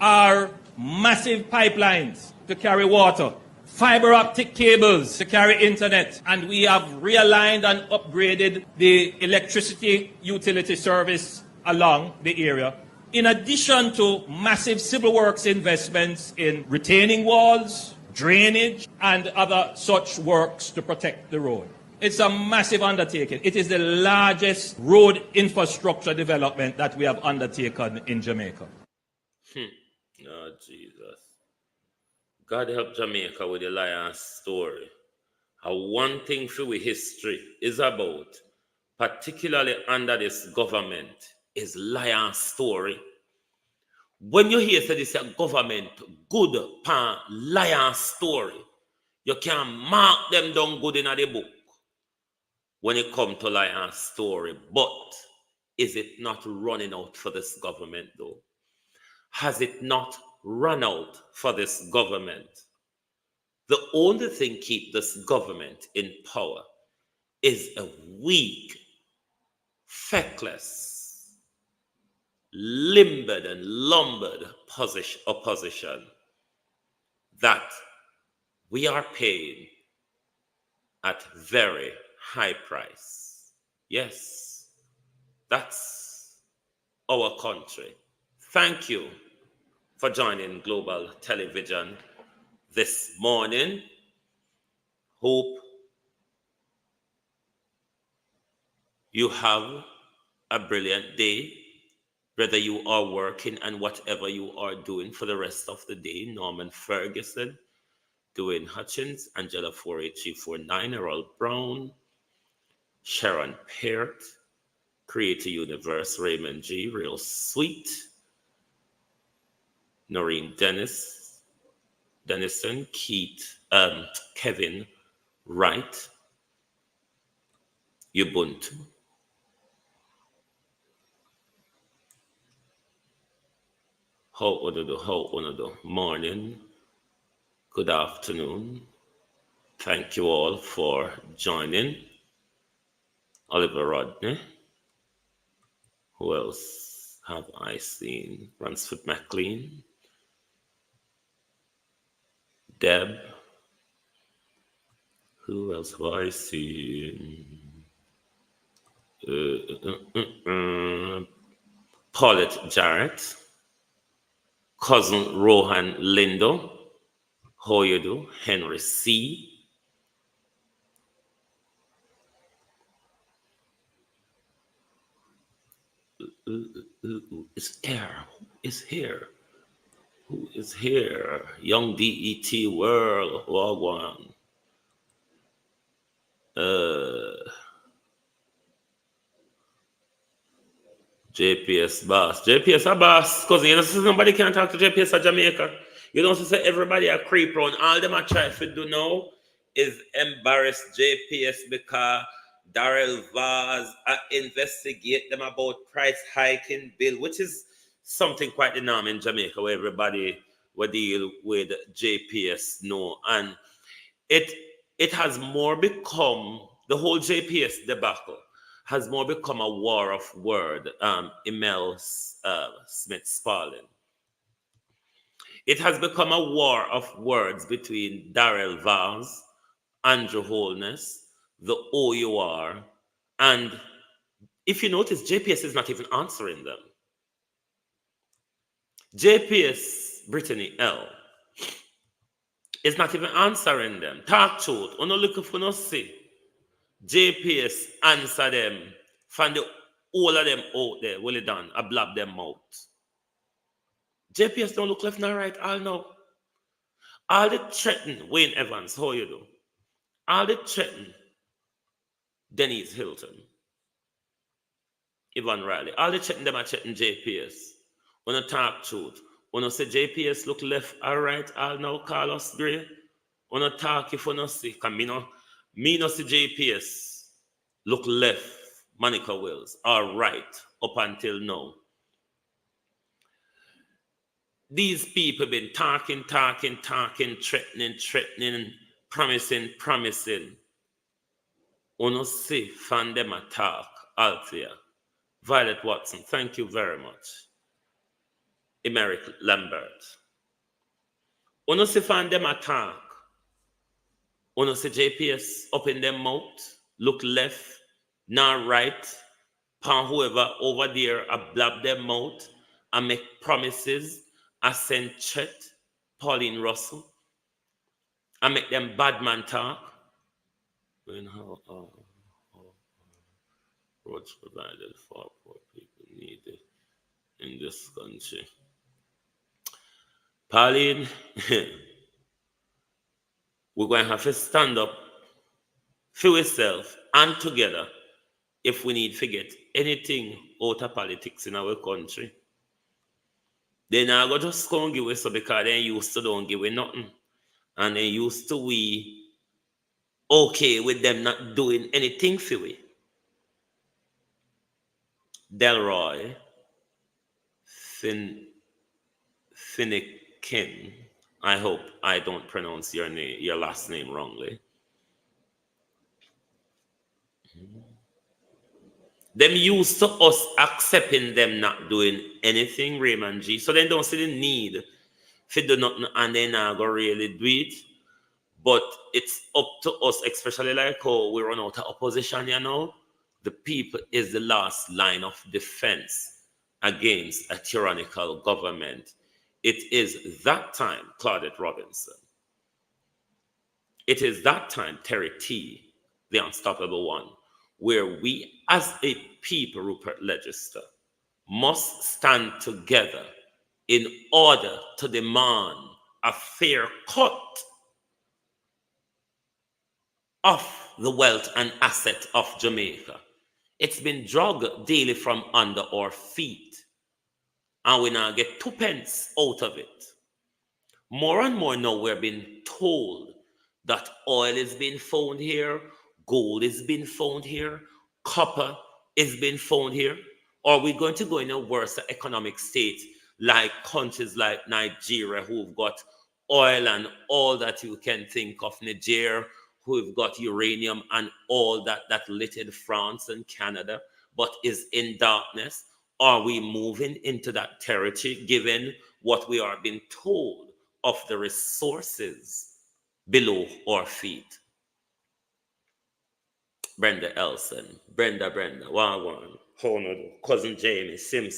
are massive pipelines to carry water, fiber optic cables to carry internet, and we have realigned and upgraded the electricity utility service along the area. In addition to massive civil works investments in retaining walls, drainage, and other such works to protect the road. It's a massive undertaking. It is the largest road infrastructure development that we have undertaken in Jamaica. Oh, Jesus. God help Jamaica with the lion story. One thing for we history is about, particularly under this government, is lion story. When you hear say this government good pan lion story, you can mark them down good in the book when it comes to lion story. But is it not running out for this government though? Has it not run out for this government? The only thing keep this government in power is a weak, feckless, limbered and lumbered opposition that we are paying at very high price. Yes, that's our country. Thank you for joining Global Television this morning. Hope you have a brilliant day, whether you are working and whatever you are doing for the rest of the day. Norman Ferguson, Dwayne Hutchins, Angela 48349, Errol Brown, Sharon Peart, Creator Universe, Raymond G, Real Sweet, Noreen Dennison, Kevin Wright, Ubuntu, how do morning, good afternoon. Thank you all for joining. Oliver Rodney. Who else have I seen? Ransford McLean. Deb. Who else have I seen? Paulette Jarrett. Cousin Rohan Lindo. How you do? Henry C. Is here? Who is here? Who is here? Young DET World, Wagwan. JPS boss. JPS a boss. Because you know, somebody can't talk to JPS at Jamaica. You don't say everybody a creep round. All them a try to do now is embarrass JPS because Darrell Vaz investigate them about price hiking bill, which is something quite the norm in Jamaica where everybody will deal with JPS no. And it has more become, the whole JPS debacle has more become a war of word. Emil Smith Spalding. It has become a war of words between Darrell Vaz, Andrew Holness, the OUR, and if you notice, JPS is not even answering them. JPS Brittany L is not even answering them. Talk truth. Uno look for no see. JPS answer them. Find the all of them out there. Well done. I blab them out. JPS don't look left nor right. I'll know. All the threaten Wayne Evans. How you do? All the threaten Denise Hilton. Yvonne Riley. All the threaten them are threaten JPS. When talk truth. When say JPS look left or right, I'll know Carlos Gray. When talk if you no see. Because me no see JPS look left, Monica Wells, or right up until now. These people been talking, threatening, promising. Uno see fan them attack, Althea. Violet Watson, thank you very much. Emerick Lambert. Uno see fan them attack. Uno see JPS up in them mouth, look left, not right, pan whoever over there a blab them mouth, I make promises. I send Chet, Pauline Russell. I make them bad man talk. When roads provided for poor people needed in this country. Pauline, we're going to have to stand up for ourselves and together if we need to get anything out of politics in our country. They're not going to just go and give us so because they used to don't give us nothing. And they used to we okay with them not doing anything for we. Delroy Finnekin. I hope I don't pronounce your name, your last name wrongly. Them used to us accepting them not doing anything, Raymond G. So they don't see the need for do nothing and they not go really do it. But it's up to us, especially like how we run out of opposition, you know. The people is the last line of defense against a tyrannical government. It is that time, Claudette Robinson. It is that time, Terry T., the unstoppable one, where we as a people, Rupert Legister, must stand together in order to demand a fair cut of the wealth and asset of Jamaica. It's been dragged daily from under our feet, and we now get 2 pence out of it. More and more now we're being told that oil is being found here, gold is being found here, copper is being found here. Or are we going to go in a worse economic state like countries like Nigeria, who've got oil and all that you can think of, Niger, who've got uranium and all that littered France and Canada, but is in darkness? Are we moving into that territory given what we are being told of the resources below our feet? Brenda Elson, Brenda, Wagwan, Honodo, Cousin Jamie, Sim.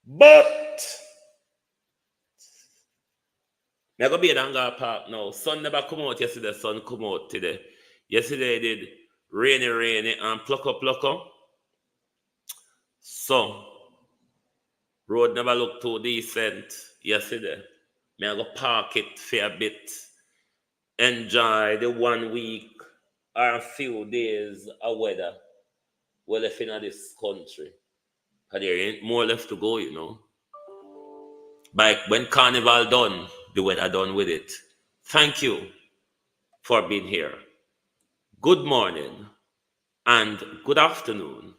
But I go be at Angar Park now. Sun never come out yesterday, sun come out today. Yesterday it did rainy and pluck up. So road never look too decent yesterday. Me I go park it for a bit. Enjoy the 1 week or a few days of weather we left in this country. But there ain't more left to go, you know. But when carnival done, the weather done with it. Thank you for being here. Good morning and good afternoon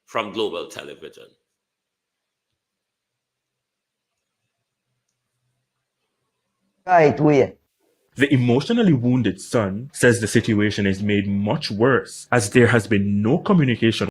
from Global Television. Right, wait. The emotionally wounded son says the situation is made much worse as there has been no communication